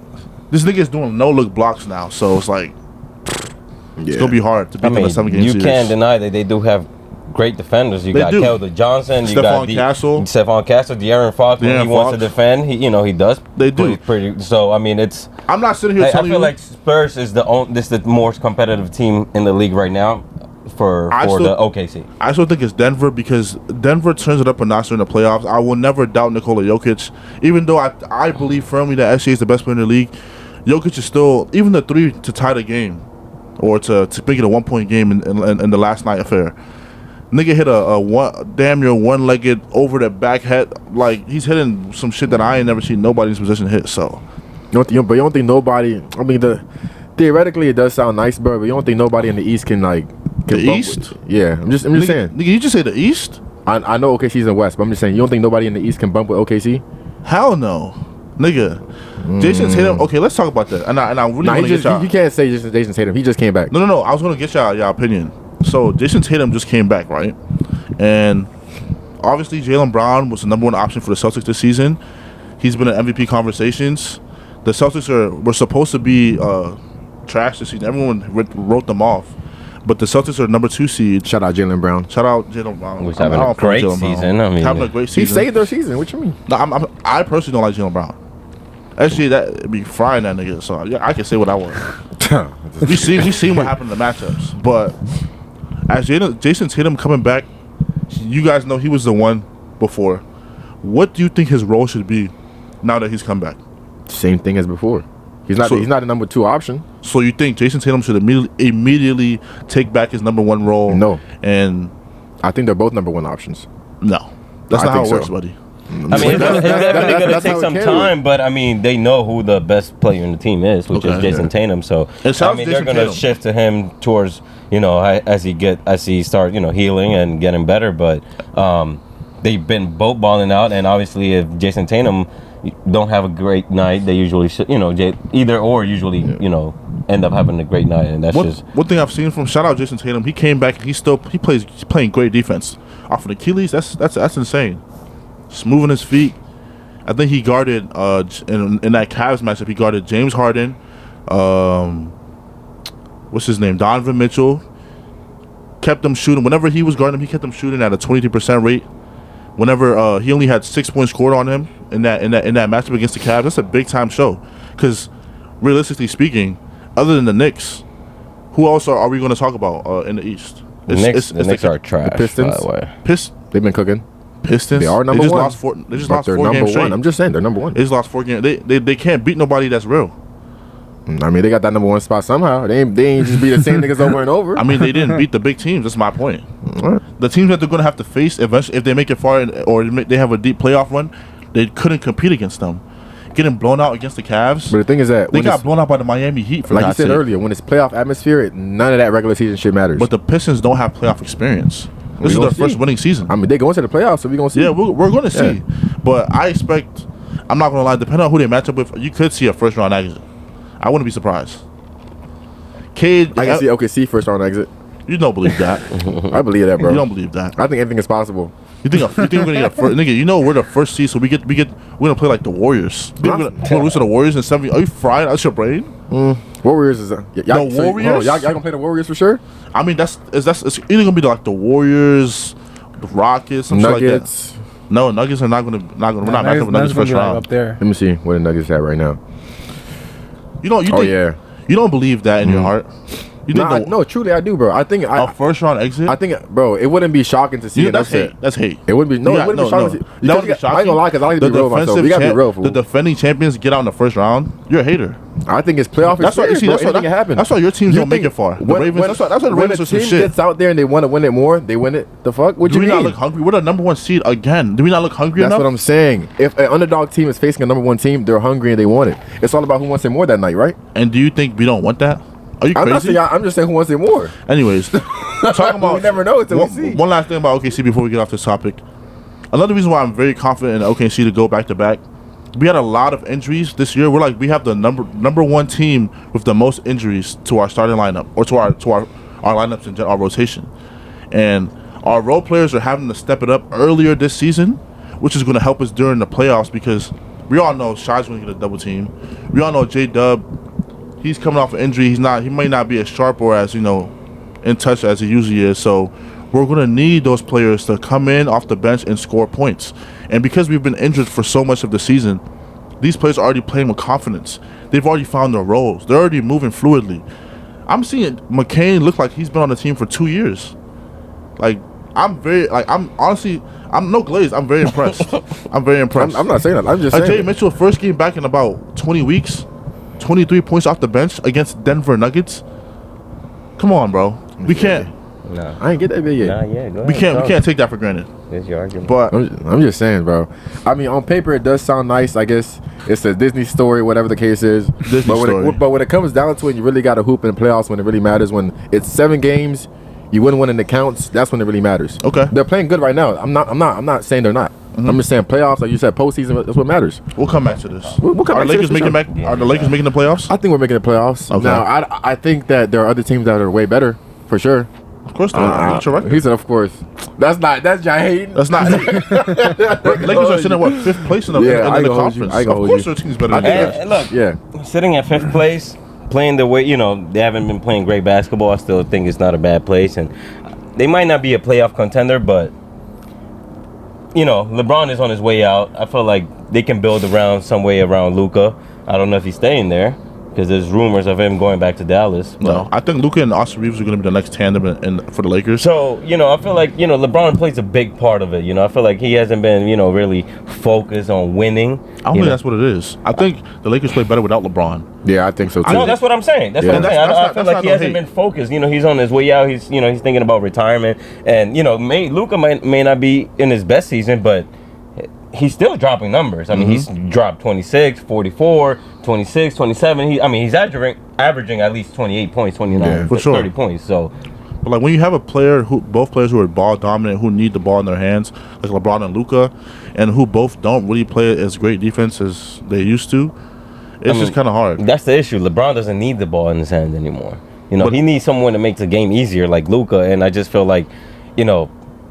this nigga is doing no-look blocks now, so it's like, it's going to be hard to beat them in a 7-game series. You can't deny that they do have great defenders. You got Keldon Johnson, you got Stephon Castle, De'Aaron Fox. When he wants to defend, he does. They do. Pretty. So I mean, I'm not sitting here telling you. I feel like Spurs is the most competitive team in the league right now for the OKC. I still think it's Denver because Denver turns it up a notch in the playoffs. I will never doubt Nikola Jokic, even though I believe firmly that SGA is the best player in the league. Jokic is still even the three to tie the game, or to make it a 1-point game in the last night affair. Nigga hit a damn near one-legged over the back head. Like, he's hitting some shit that I ain't never seen nobody in his position hit, so. But you don't think nobody, I mean, theoretically it does sound nice, bro, but you don't think nobody in the East can, like. The East? Yeah, I'm just saying. Nigga, you just say the East? I know OKC's in the West, but I'm just saying, you don't think nobody in the East can bump with OKC? Hell no. Nigga. Jayson Tatum, okay, let's talk about that. And I really want to get y'all. You can't say Jayson Tatum. He just came back. No. I was going to get y'all opinion. So, Jayson Tatum just came back, right? And obviously, Jaylen Brown was the number one option for the Celtics this season. He's been in MVP conversations. The Celtics were supposed to be trash this season. Everyone wrote them off. But the Celtics are number 2 seed. Shout out Jaylen Brown. Shout out Jaylen Brown. Who's having a great season. I mean, having a great season. He saved their season. What you mean? No, I personally don't like Jaylen Brown. SGA that be frying that nigga. So yeah, I can say what I want. we seen what happened in the matchups, but as Jayson Tatum coming back, you guys know he was the one before. What do you think his role should be now that he's come back? Same thing as before. He's not a number 2 option. So you think Jayson Tatum should immediately take back his number 1 role? No. And I think they're both number 1 options. No. That's not how it works, buddy. I mean, it's definitely going to take some time, but I mean, they know who the best player in the team is, which is Jayson Tatum. So I mean, they're going to shift to him towards, you know, as he start, you know, healing and getting better. But they've been both balling out, and obviously, if Jayson Tatum don't have a great night, they usually should, you know, either or usually, you know, end up having a great night, and that's just one thing I've seen from shout out Jayson Tatum. He came back and he's playing great defense off of Achilles. That's insane. Smooth on his feet. I think he guarded in that Cavs matchup. He guarded James Harden. What's his name? Donovan Mitchell. Kept them shooting. Whenever he was guarding him, he kept them shooting at a 23% rate. Whenever he only had 6 points scored on him in that matchup against the Cavs, that's a big time show. Because realistically speaking, other than the Knicks, who else are we going to talk about in the East? The Knicks are trash. The Pistons. By the way. They've been cooking. Pistons. They are number 1. They just lost 4 games straight. I'm just saying they're number 1. They just lost 4 games. They can't beat nobody that's real. I mean, they got that number 1 spot somehow. They ain't just beat the same niggas over and over. I mean, they didn't beat the big teams. That's my point. The teams that they're going to have to face eventually, if they make it far or they have a deep playoff run, they couldn't compete against them. Getting blown out against the Cavs. But the thing is that they got blown out by the Miami Heat. For like you said earlier, when it's playoff atmosphere, none of that regular season shit matters. But the Pistons don't have playoff experience. This is their first winning season. I mean, they go into the playoffs, so we're going to see. Yeah, we're going to see. But I expect, I'm not going to lie, depending on who they match up with, you could see a first round exit. I wouldn't be surprised. Cade, I can see OKC first round exit. You don't believe that. I believe that, bro. You don't believe that. I think anything is possible. You think we're gonna get a first, nigga? You know we're the first seed, so we're gonna play like the Warriors. We're gonna lose to the Warriors in 7. Are you fried out your brain? Warriors is the Warriors. Y'all gonna play the Warriors for sure? I mean it's either gonna be like the Warriors, the Rockets, some Nuggets. Shit like that. No, Nuggets are not gonna. We're not matching with Nuggets first round. Up there. Let me see what the Nuggets have right now. You don't believe that in your heart. You think no, truly I do, bro. I think a first round exit. I think, bro, it wouldn't be shocking to see an upset. That's hate. It wouldn't be. No, it wouldn't be shocking. That would be shocking. I ain't gonna lie, because I like to be real with myself. We gotta be real, fool. The defending champions get out in the first round. You're a hater. I think it's playoff experience. That's why your teams don't make it far. The Ravens. That's why the Ravens are some shit. When a team gets out there and they want to win it more, they win it. The fuck? What you mean? Do we not look hungry? We're the number 1 seed again. Do we not look hungry enough? That's what I'm saying. If an underdog team is facing a number 1 team, they're hungry and they want it. It's all about who wants it more that night, right? And do you think we don't want that? Are you crazy? I'm just saying who wants it more. Anyways, talking about we never know until we see. One last thing about OKC before we get off this topic. Another reason why I'm very confident in OKC to go back to back. We had a lot of injuries this year. We have the number 1 team with the most injuries to our starting lineup or to our lineups in our rotation, and our role players are having to step it up earlier this season, which is going to help us during the playoffs because we all know Shai's going to get a double team. We all know J-Dub. He's coming off an injury. He may not be as sharp or as, in touch as he usually is. So we're going to need those players to come in off the bench and score points. And because we've been injured for so much of the season, these players are already playing with confidence. They've already found their roles. They're already moving fluidly. I'm seeing McCain look like he's been on the team for 2 years. I'm no glaze. I'm very impressed. I'm very impressed. I'm not saying that. I'm just saying. Jay Mitchell, first game back in about 20 weeks. 23 points off the bench against Denver Nuggets. Come on, bro. We can't. No, I ain't get that big yet. Nah, yeah, go ahead. We can't take that for granted. That's your argument. But I'm just saying, bro. I mean, on paper it does sound nice. I guess it's a Disney story, whatever the case is. But when it comes down to it, you really got to hoop in the playoffs when it really matters. When it's 7 games, you win one in the counts. That's when it really matters. Okay. They're playing good right now. I'm not saying they're not. I'm just saying playoffs, like you said, postseason. That's what matters. We'll come back to this. We'll come Are back to Lakers this, making back? Are the Lakers making the playoffs? I think we're making the playoffs. Okay. Now, I think that there are other teams that are way better, for sure. Of course, that's your record. He said, of course. That's Jai hating. That's not. Lakers are sitting at what, 5th place in the conference. Of course, their team's better than theirs. Look, sitting at 5th place, playing the way they haven't been playing great basketball. I still think it's not a bad place, and they might not be a playoff contender, but LeBron is on his way out. I feel like they can build around some way around Luka. I don't know if he's staying there because there's rumors of him going back to Dallas. No, I think Luka and Austin Reeves are going to be the next tandem for the Lakers. So, I feel like, LeBron plays a big part of it. I feel like he hasn't been, really focused on winning. I don't think that's what it is. I think the Lakers play better without LeBron. Yeah, I think so too. No, that's what I'm saying. That's what I'm saying. I feel like he hasn't been focused. He's on his way out. He's, he's thinking about retirement. And, Luka may not be in his best season, but he's still dropping numbers. I mean, he's dropped 26, 44, 26, 27. He's averaging at least 28 points, 29, for sure. 30 points. So, but like when you have both players who are ball dominant, who need the ball in their hands, like LeBron and Luka, and who both don't really play as great defense as they used to, it's just kind of hard. That's the issue. LeBron doesn't need the ball in his hand anymore. He needs someone to make the game easier, like Luka. And I just feel like,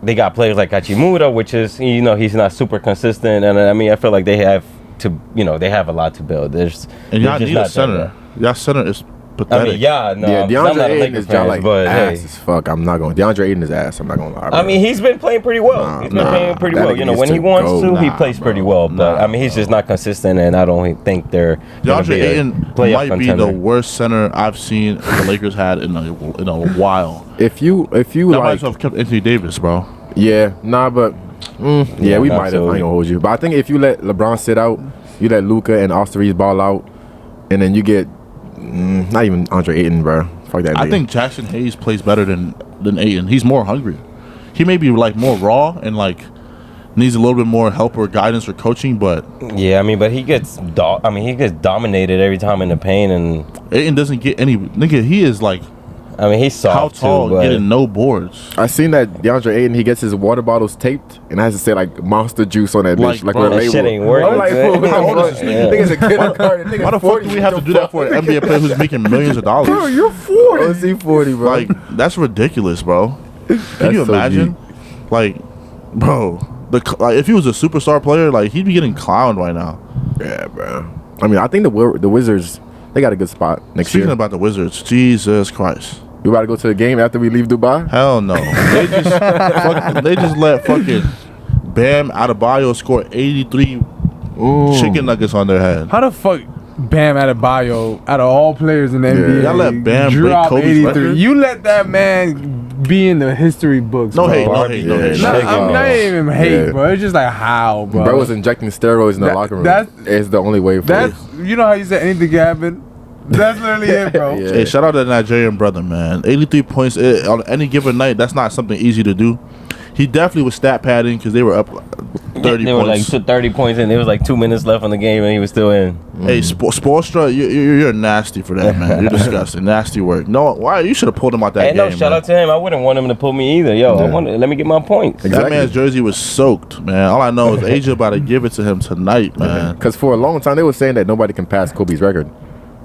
they got players like Hachimura, which is, he's not super consistent. And I feel like they have to, they have a lot to build. And y'all need a center. Y'all center is pathetic. DeAndre Ayton is ass as fuck. I'm not going. DeAndre Ayton is ass. I'm not going to lie. I mean, he's been playing pretty well. He's been playing pretty well. When he wants to, he plays pretty well. But he's just not consistent, and I don't think they're. DeAndre Ayton might be the worst center I've seen the Lakers had in a while. If you might as well have kept Anthony Davis, bro. Yeah, we might have. I ain't gonna hold you, but I think if you let LeBron sit out, you let Luka and Austin Reeves ball out, and then you get. Not even Andre Ayton, bro. Fuck that. I think Jackson Hayes plays better than Ayton. He's more hungry. He may be like more raw and like needs a little bit more help or guidance or coaching, but but he gets dominated every time in the paint, and Ayton doesn't get any. Nigga, he is like. He's soft. How tall? Getting no boards. I seen that DeAndre Ayton. He gets his water bottles taped and has to say like Monster Juice on that bitch, like bro, that shit ain't working. I'm like, how old is this nigga? Nigga's a kindergarten. Why the fuck do we have to do that for an NBA player who's making millions of dollars? Bro, you're 40. Let's see 40, bro. Like that's ridiculous, bro. Can you imagine? Like, bro, if he was a superstar player, like he'd be getting clowned right now. Yeah, bro. I mean, I think the Wizards, they got a good spot next year. Speaking about the Wizards, Jesus Christ. You about to go to the game after we leave Dubai? Hell no. They just let fucking Bam Adebayo score 83 chicken nuggets on their head. How the fuck Bam Adebayo, out of all players in the NBA, y'all let Bam break Kobe's 83. record? You let that man be in the history books. No bro. hate, no hate, no hate. I'm not even hate, bro. It's just like how, bro. Bro was injecting steroids in the locker room. It's the only way for it. You know how you said anything can happen? That's literally it, bro. Yeah. Hey, shout out to the Nigerian brother, man. 83 points on any given night. That's not something easy to do. He definitely was stat padding because they were up 30 points. They were like 30 points and there was like 2 minutes left on the game and he was still in. Hey, Spoelstra, you're nasty for that, man. You're disgusting. Nasty work. No, why? You should have pulled him out that game. No, shout out to him. I wouldn't want him to pull me either. Let me get my points. Exactly. That man's jersey was soaked, man. All I know is Asia about to give it to him tonight, man. Because for a long time, they were saying that nobody can pass Kobe's record.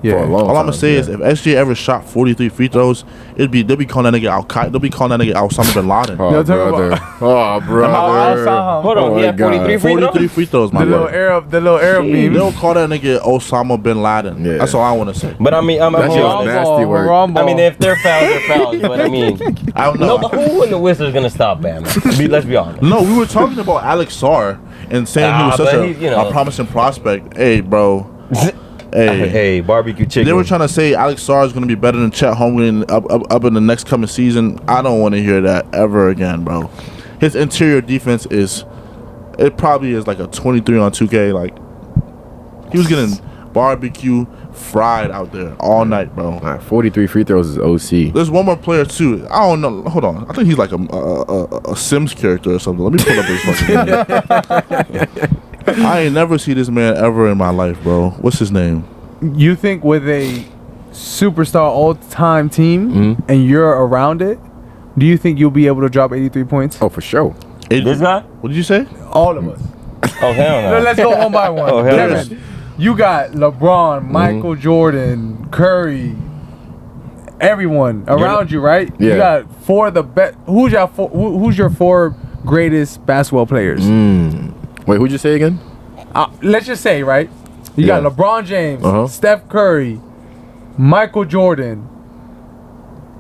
Yeah. All I'm gonna say is if SGA ever shot 43 free throws, they'll be calling that nigga They'll be calling that nigga Osama bin Laden. Oh, brother. Hold on, he had 43 free throws, my little brother. The little Arab beam. They'll call that nigga Osama bin Laden. Yeah. That's all I want to say. But I mean, that's just nasty work. I mean, if they're fouls, they're fouls. But I mean, I don't know. No, but who in the Wizards gonna stop Bam? Let's be honest. No, we were talking about Alex Sarr and saying he was such a promising prospect. Hey, bro. Hey, barbecue chicken. They were trying to say Alex Sarr is going to be better than Chet Holmgren up in the next coming season. I don't want to hear that ever again, bro. His interior defense it probably is like a 23 on 2K. Like, he was getting barbecue fried out there all night, bro. 43 free throws is OC. There's one more player, too. I don't know. Hold on. I think he's like a Sims character or something. Let me pull up his fucking name. I ain't never see this man ever in my life, bro. What's his name? You think with a superstar all-time team and you're around it, do you think you'll be able to drop 83 points? Oh, for sure. This guy? What did you say? All of us. Oh, hell no. Let's go one by one. Oh, hell no. Kevin, you got LeBron, Michael Jordan, Curry, everyone around you, right? Yeah. You got four of the best. Who's your four greatest basketball players? Wait, who'd you say again? Let's just say, right? You got LeBron James, Steph Curry, Michael Jordan,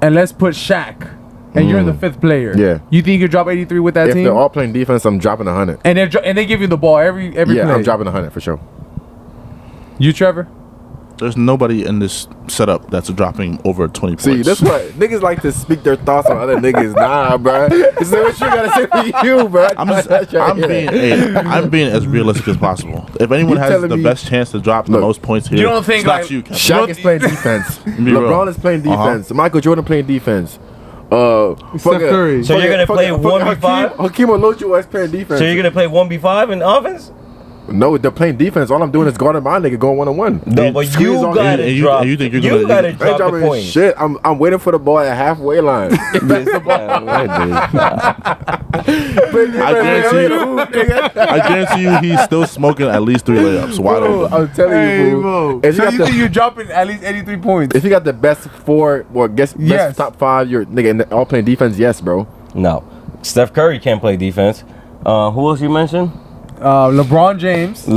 and let's put Shaq and you're the fifth player. Yeah. You think you could drop 83 with that If team? they're all playing defense, I'm dropping 100. And they give you the ball every play. Yeah, I'm dropping 100 for sure. You, Trevor? There's nobody in this setup that's dropping over 20 points. See, that's what niggas like to speak their thoughts on other niggas. Nah, bro. This is what you gotta say for you, bro. I'm being as realistic as possible. If anyone has the best chance to drop the most points here, you don't think it's not like you, Kevin. Shaq is playing defense. LeBron is playing defense. Michael Jordan playing defense. Steph Curry. So you're gonna play 1v5? Hakeem Olajuwon is playing defense. So you're gonna play 1v5 in offense? No, they're playing defense. All I'm doing is guarding my nigga going 1-on-1. No, but you gotta drop. You think you're gonna drop the point? Shit, I'm waiting for the ball at halfway line. I guarantee you, he's still smoking at least 3 layups. Wide open. I'm telling you, bro. So you think you're dropping at least 83 points? If you got the best 4, or best top 5, you're nigga and all playing defense. Yes, bro. No, Steph Curry can't play defense. Who else you mentioned? LeBron James.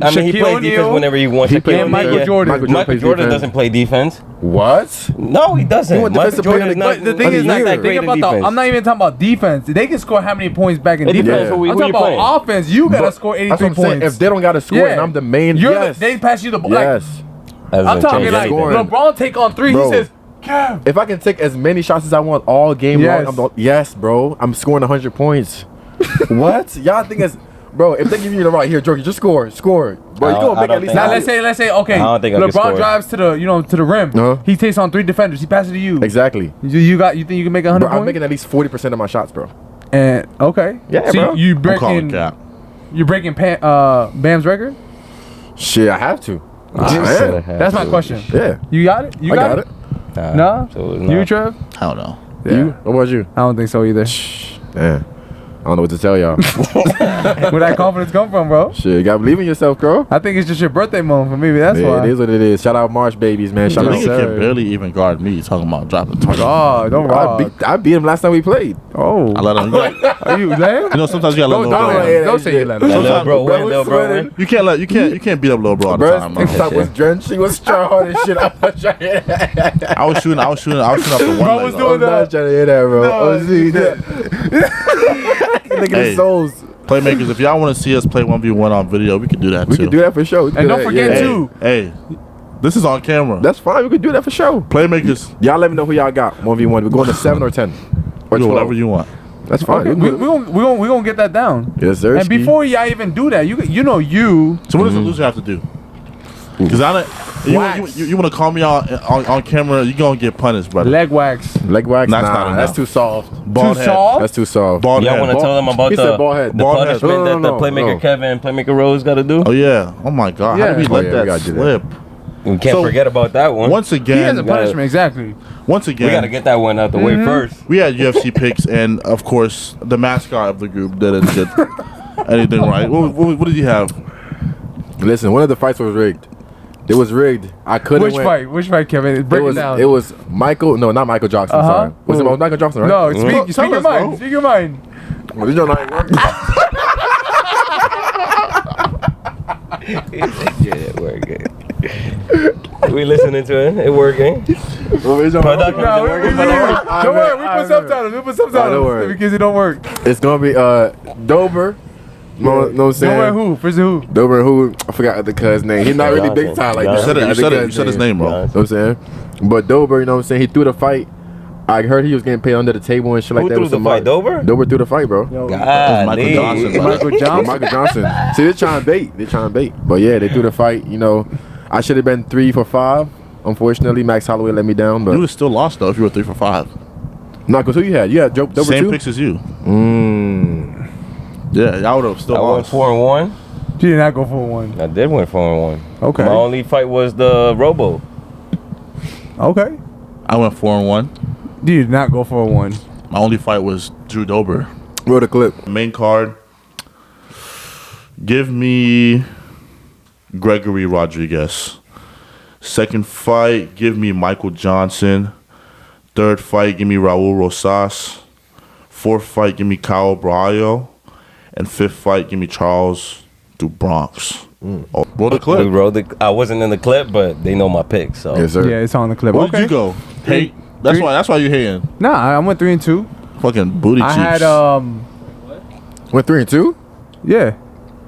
I mean, he plays defense whenever he wants. He plays Michael Jordan. Michael Jordan doesn't play defense. What? No, he doesn't. Michael Jordan is not. The thing is, not that great in defense. I'm not even talking about defense. They can score how many points back in defense. Depends who I'm talking about offense. You gotta score 83 points. If they don't gotta score, and I'm the main. They pass you the ball. Yes. I'm talking like LeBron take on 3. He says, Kev. If I can take as many shots as I want all game long, yes, bro. I'm scoring 100 points. What? Y'all think it's... Bro, if they give you the right here, Jordan, just score. Bro, you gonna make at least... Now let's say, okay, LeBron drives to the rim. He takes on 3 defenders. He passes to you. Exactly. You think you can make 100 points? I'm making at least 40% of my shots, bro. And okay, yeah, so bro. You breaking Bam's record? Shit, I have to. That's my question. Yeah, you got it. You got it. No. You, Trev? I don't know. Yeah. You? What about you? I don't think so either. Yeah. I don't know what to tell y'all. Where that confidence come from, bro? Shit, you gotta believe in yourself, bro. I think it's just your birthday month for me. That's why. It is what it is. Shout out March babies, man. Shout out. Nigga can barely even guard me. Talking about dropping target. Oh, don't rock. I beat him last time we played. Oh, I let him. Are you lame? You know, sometimes you gotta let little bro. Don't say you let him. Little bro. You can't beat up little bro all the time. Bro, was drenched. He was trying hard as shit. I was shooting up the one. Bro was doing that. I'm not trying to hear that, bro. Hey, Playmakers, if y'all want to see us play 1v1 on video, we can do that too. We can do that for sure. And don't forget too. Hey, this is on camera. That's fine. We can do that for sure. Playmakers, y'all let me know who y'all got 1v1. We're going to 7 or 10 or 12. Whatever you want. That's fine. Okay. We gonna get that down. Yes, sir. And before y'all even do that, you know. So what does the loser have to do? Because you want to call me on camera, you gonna get punished, brother. Leg wax. That's too soft. Bald head. That's too soft. Y'all want to tell them about the punishment that the Playmaker Kevin and Playmaker Rose got to do? Oh yeah. Oh my God. How did we let that slip? We can't forget about that one. Once again, he has a punishment, exactly. Once again, we got to get that one out the way first. We had UFC picks, and of course, the mascot of the group didn't get anything right. What did he have? Listen, one of the fights was rigged. It was rigged. I couldn't. Which fight, Kevin? Break it down. It was Michael. No, not Michael Jackson. Sorry. Was it Michael Jackson? Right? No. Speak your mind. Speak your mind. Well, you know how it works. Yeah, it working. We listening to it. It working. Don't worry. We put subtitles. Because it don't work. It's gonna be Dober. No, what I'm saying? Dober and who? First who? Dober and who? I forgot the cuz name. He's not really big time like that. You said his name wrong. You know what I'm saying? But Dober, you know what I'm saying? He threw the fight. I heard he was getting paid under the table and shit like that. Who threw the fight? Dober? Dober threw the fight, bro. Michael Johnson. Michael Johnson. See, they're trying to bait. But yeah, they threw the fight. You know, I should have been 3 for 5. Unfortunately, Max Holloway let me down. But you would have still lost though if you were 3 for 5. No, because who you had? You had Dober too? Same picks as you. Yeah, I would have still lost. I went 4-1. You did not go 4-1. I did win 4-1. Okay. My only fight was the Robo. Okay. I went 4-1. You did not go 4-1. My only fight was Drew Dober. Roll the clip. Main card. Give me Gregory Rodriguez. Second fight, give me Michael Johnson. Third fight, give me Raul Rosas. Fourth fight, give me Kyle Braulio. And fifth fight, give me Charles DuBronx. Oh, roll the clip. I wasn't in the clip, but they know my picks. So. Yes, sir. Yeah, it's on the clip. Where did you go? That's why you're hating. Nah, I went 3-2. Fucking booty cheeks. I had Went 3-2. yeah.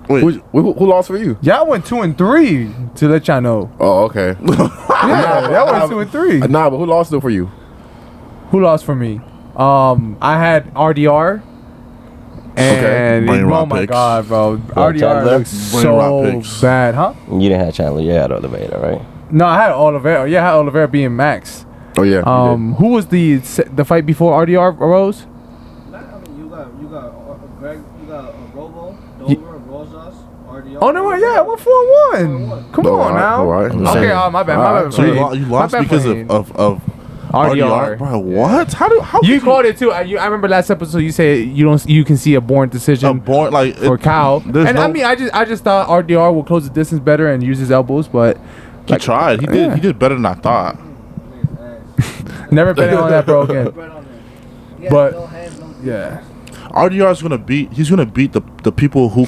Wait. Who lost for you? Y'all went 2-3 to let y'all know. Oh, okay. Yeah, y'all went 2-3. Nah, but who lost though for you? Who lost for me? I had RDR. And Brain oh rot my picks. god, bro, RDR Chandler? looks Brain rot so picks. bad, huh? You didn't have Chandler. You had Oliveira, right? No, I had Oliveira. Yeah, I had Oliveira being Max. Oh yeah. Who was the fight before RDR arose? You got Greg, you got Robo, Dover, Rosas, RDR. Oh no, yeah, I went 4-1. Come on now. All right. Okay, my bad. My bad. So you lost because of RDR, bro. What? How You called it too. I remember last episode you said you can see a born decision for Kyle. And I mean I just thought RDR will close the distance better and use his elbows, but he tried. He did better than I thought. never betting on that, bro. Again. But yeah. RDR is gonna beat. He's gonna beat the people who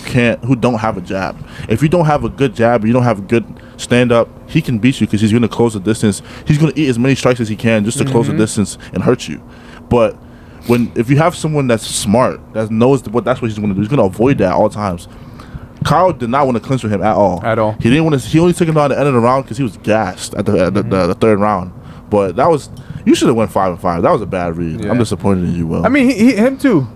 don't have a jab. If you don't have a good jab, you don't have a good stand up. He can beat you because he's gonna close the distance. He's gonna eat as many strikes as he can just to close the distance and hurt you. But if you have someone that's smart, that knows that's what he's gonna do. He's gonna avoid that at all times. Kyle did not want to clinch with him at all. At all. He didn't want to. He only took him down at the end of the round because he was gassed at the third round. But you should have went 5-5. That was a bad read. Yeah. I'm disappointed in you, Will. I mean, him too.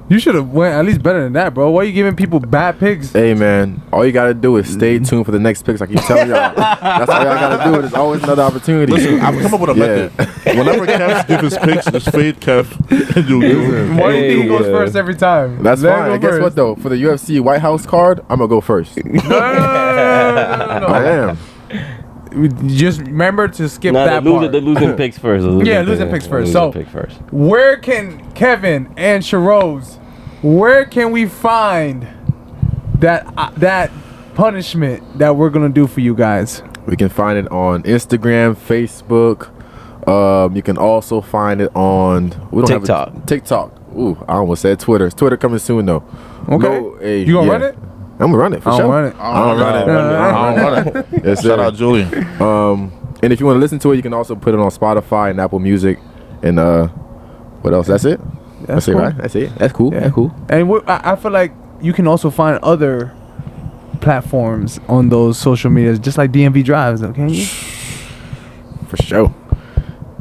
You should have went at least better than that, bro. Why are you giving people bad picks? Hey man, all you gotta do is stay tuned for the next picks. I keep telling y'all. That's all y'all gotta do. There's always another opportunity. Listen, I've come up with a method. Whenever Kev gives his picks, just fade Kev. And you do. Why do you think he goes first every time? That's Let him fine. go And guess first. what though? For the UFC White House card, I'm gonna go first. No. I am. Just remember to skip No, that part. the losing picks first. Losing picks first. So, pick first. where can Kevin and Sharose, where can we find that punishment that we're gonna do for you guys? We can find it on Instagram, Facebook. You can also find it on TikTok. TikTok. Ooh, I almost said Twitter. Twitter coming soon though. Okay. You gonna run it? I'm gonna run it for I sure. don't run it. I don't run it. Yes, Shout sir. out Julian. And if you want to listen to it, you can also put it on Spotify and Apple Music. And what else? That's it. That's it, cool. right? That's it. That's cool. Yeah. That's cool. And I feel like you can also find other platforms on those social medias, just like DMV Drives, though, can you? For sure.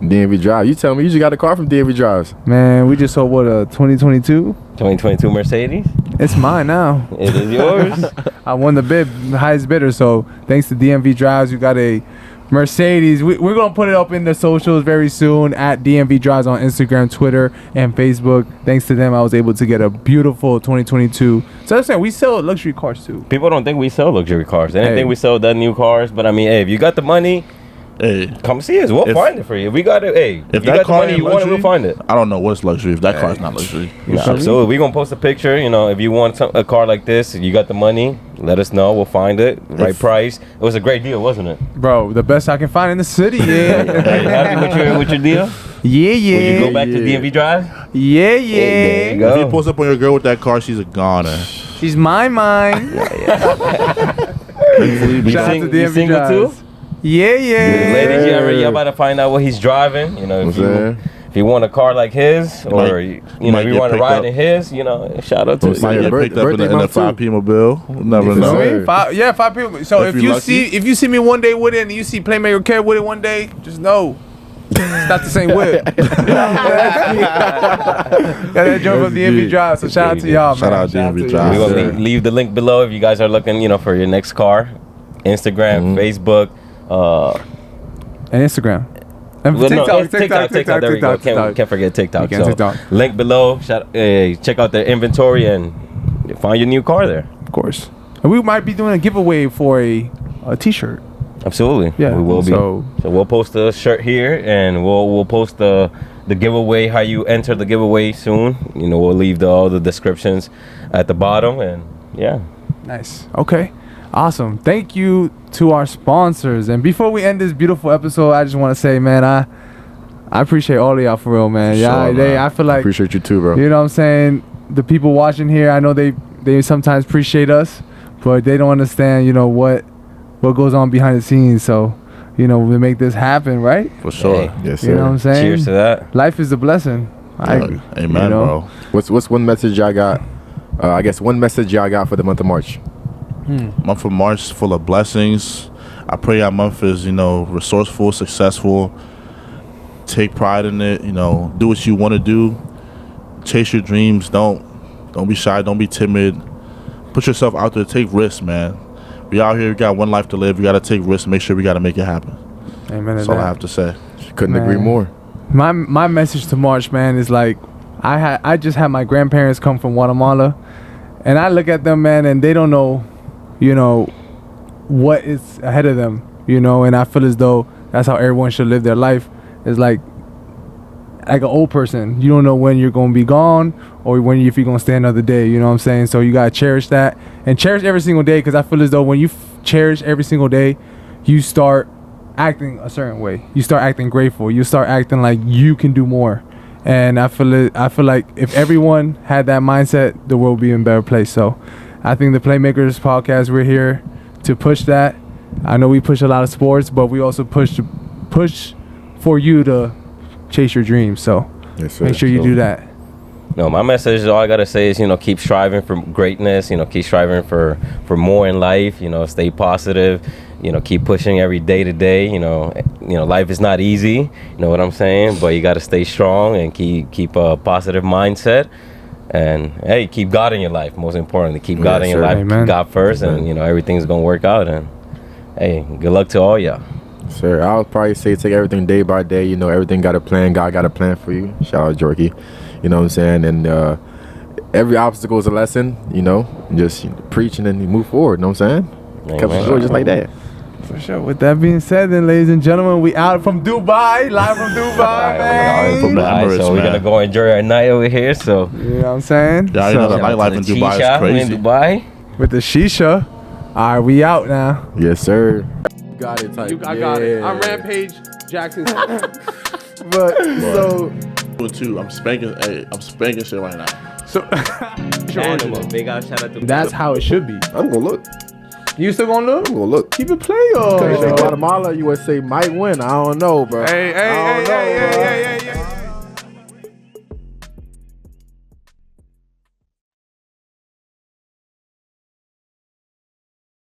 DMV Drive. You tell me. You just got a car from DMV Drives. Man, we just sold a 2022. 2022 Mercedes. It's mine now. It is yours. I won the bid, the highest bidder. So thanks to DMV Drives, you got a Mercedes. We're gonna put it up in the socials very soon at DMV Drives on Instagram, Twitter, and Facebook. Thanks to them, I was able to get a beautiful 2022. So I'm saying we sell luxury cars too. People don't think we sell luxury cars. They don't think we sell the new cars. But I mean, hey, if you got the money, Hey, come see us. We'll find it for you. If we got it, hey, if you that got the car money, ain't you want it, luxury, we'll find it. I don't know what's luxury if that car's not luxury. Nah, so we're gonna post a picture. You know, if you want a car like this, if you got the money, let us know. We'll find it. Right price. It was a great deal, wasn't it? Bro, the best I can find in the city. Are you Yeah. happy with your deal? Yeah. Will you go back to DMV Drive? Yeah. There you If go. you post up on your girl with that car, she's a goner. She's mine. You Shout out to DMV single Drives. too? Yeah. Ladies, y'all about to find out what he's driving. You know, if you want a car like his, or you know, if you want to ride in his, you know, shout out to Might you. get picked up in a 5P mobile. Never Yes, know. sir. Five people. So If if you're you see me one day with it, and you see Playmaker Kev with it one day, just know it's not the same whip. That drove up the DMV Drive. So shout out to y'all, man. Shout out DMV Drive. We're gonna leave the link below if you guys are looking, you know, for your next car. Instagram, Facebook, And Instagram. And well, no, TikTok. There we go. Can't forget TikTok. You can So TikTok. link below. Check out their inventory and find your new car there. Of course. And we might be doing a giveaway for a T-shirt. Absolutely. Yeah, we will be. so- So we'll post a shirt here, and we'll post the giveaway, how you enter the giveaway soon. You know, we'll leave all the descriptions at the bottom, and yeah. Nice. Okay. Awesome. Thank you to our sponsors. And before we end this beautiful episode, I just want to say, man, I appreciate all of y'all for real, man. I feel like Appreciate you too, bro. you know what I'm saying? The people watching here, I know they sometimes appreciate us, but they don't understand, you know, what goes on behind the scenes. So to make this happen, right? For sure. Hey. Yes, sir. You know what I'm saying? Cheers to that. Life is a blessing. Amen, bro. What's one message y'all got? I guess one message y'all got for the month of March. Month of March full of blessings. I pray our month is, resourceful, successful. Take pride in it. Do what you want to do. Chase your dreams. Don't be shy. Don't be timid. Put yourself out there. Take risks, man. We out here. We got one life to live. We got to take risks. Make sure we got to make it happen. Amen. That's all I have to say. Couldn't agree more. My message to March, man, is like I just had my grandparents come from Guatemala, and I look at them, man, and they don't know, what is ahead of them, and I feel as though that's how everyone should live their life. It's like an old person. You don't know when you're gonna be gone or if you're gonna stay another day. You know what I'm saying? So you gotta cherish that and cherish every single day, because I feel as though when you cherish every single day, you start acting a certain way. You start acting grateful. You start acting like you can do more. And I feel like if everyone had that mindset, the world would be in a better place. So I think the Playmakers podcast, we're here to push that. I know we push a lot of sports, but we also push for you to chase your dreams. So Yes, sir. make sure you do that. No, my message, all I gotta say is, keep striving for greatness. Keep striving for more in life. Stay positive. Keep pushing every day to day. Life is not easy. You know what I'm saying? But you gotta stay strong and keep a positive mindset. And hey, keep God in your life. Most importantly, keep God in your life. Amen. Keep God first, and everything's gonna work out. And hey, good luck to all y'all. Sir, I would probably say take everything day by day. Everything got a plan. God got a plan for you. Shout out Jorky. You know what I'm saying? And every obstacle is a lesson. Just preach and then you move forward. You know what I'm saying? Comes to just like that. For sure. With that being said, then, ladies and gentlemen, we out from Dubai, live from Dubai, man. From the Emirates, So we're man. gonna go enjoy our night over here. So You know what I'm saying? Yeah, you know the shout out nightlife to in the Dubai Shisha. is We crazy. in Dubai. With the shisha. All right, we out now. Yes, sir. You got it. Type. I got it. I'm Rampage Jackson. But so Too. I'm spanking shit right now. So Animal. Big out shout out to that's how it should be. I'm gonna look. You still gonna look? I'm gonna look. Keep it Because player. Guatemala, USA might win. I don't know, bro. Hey, I don't know, bro.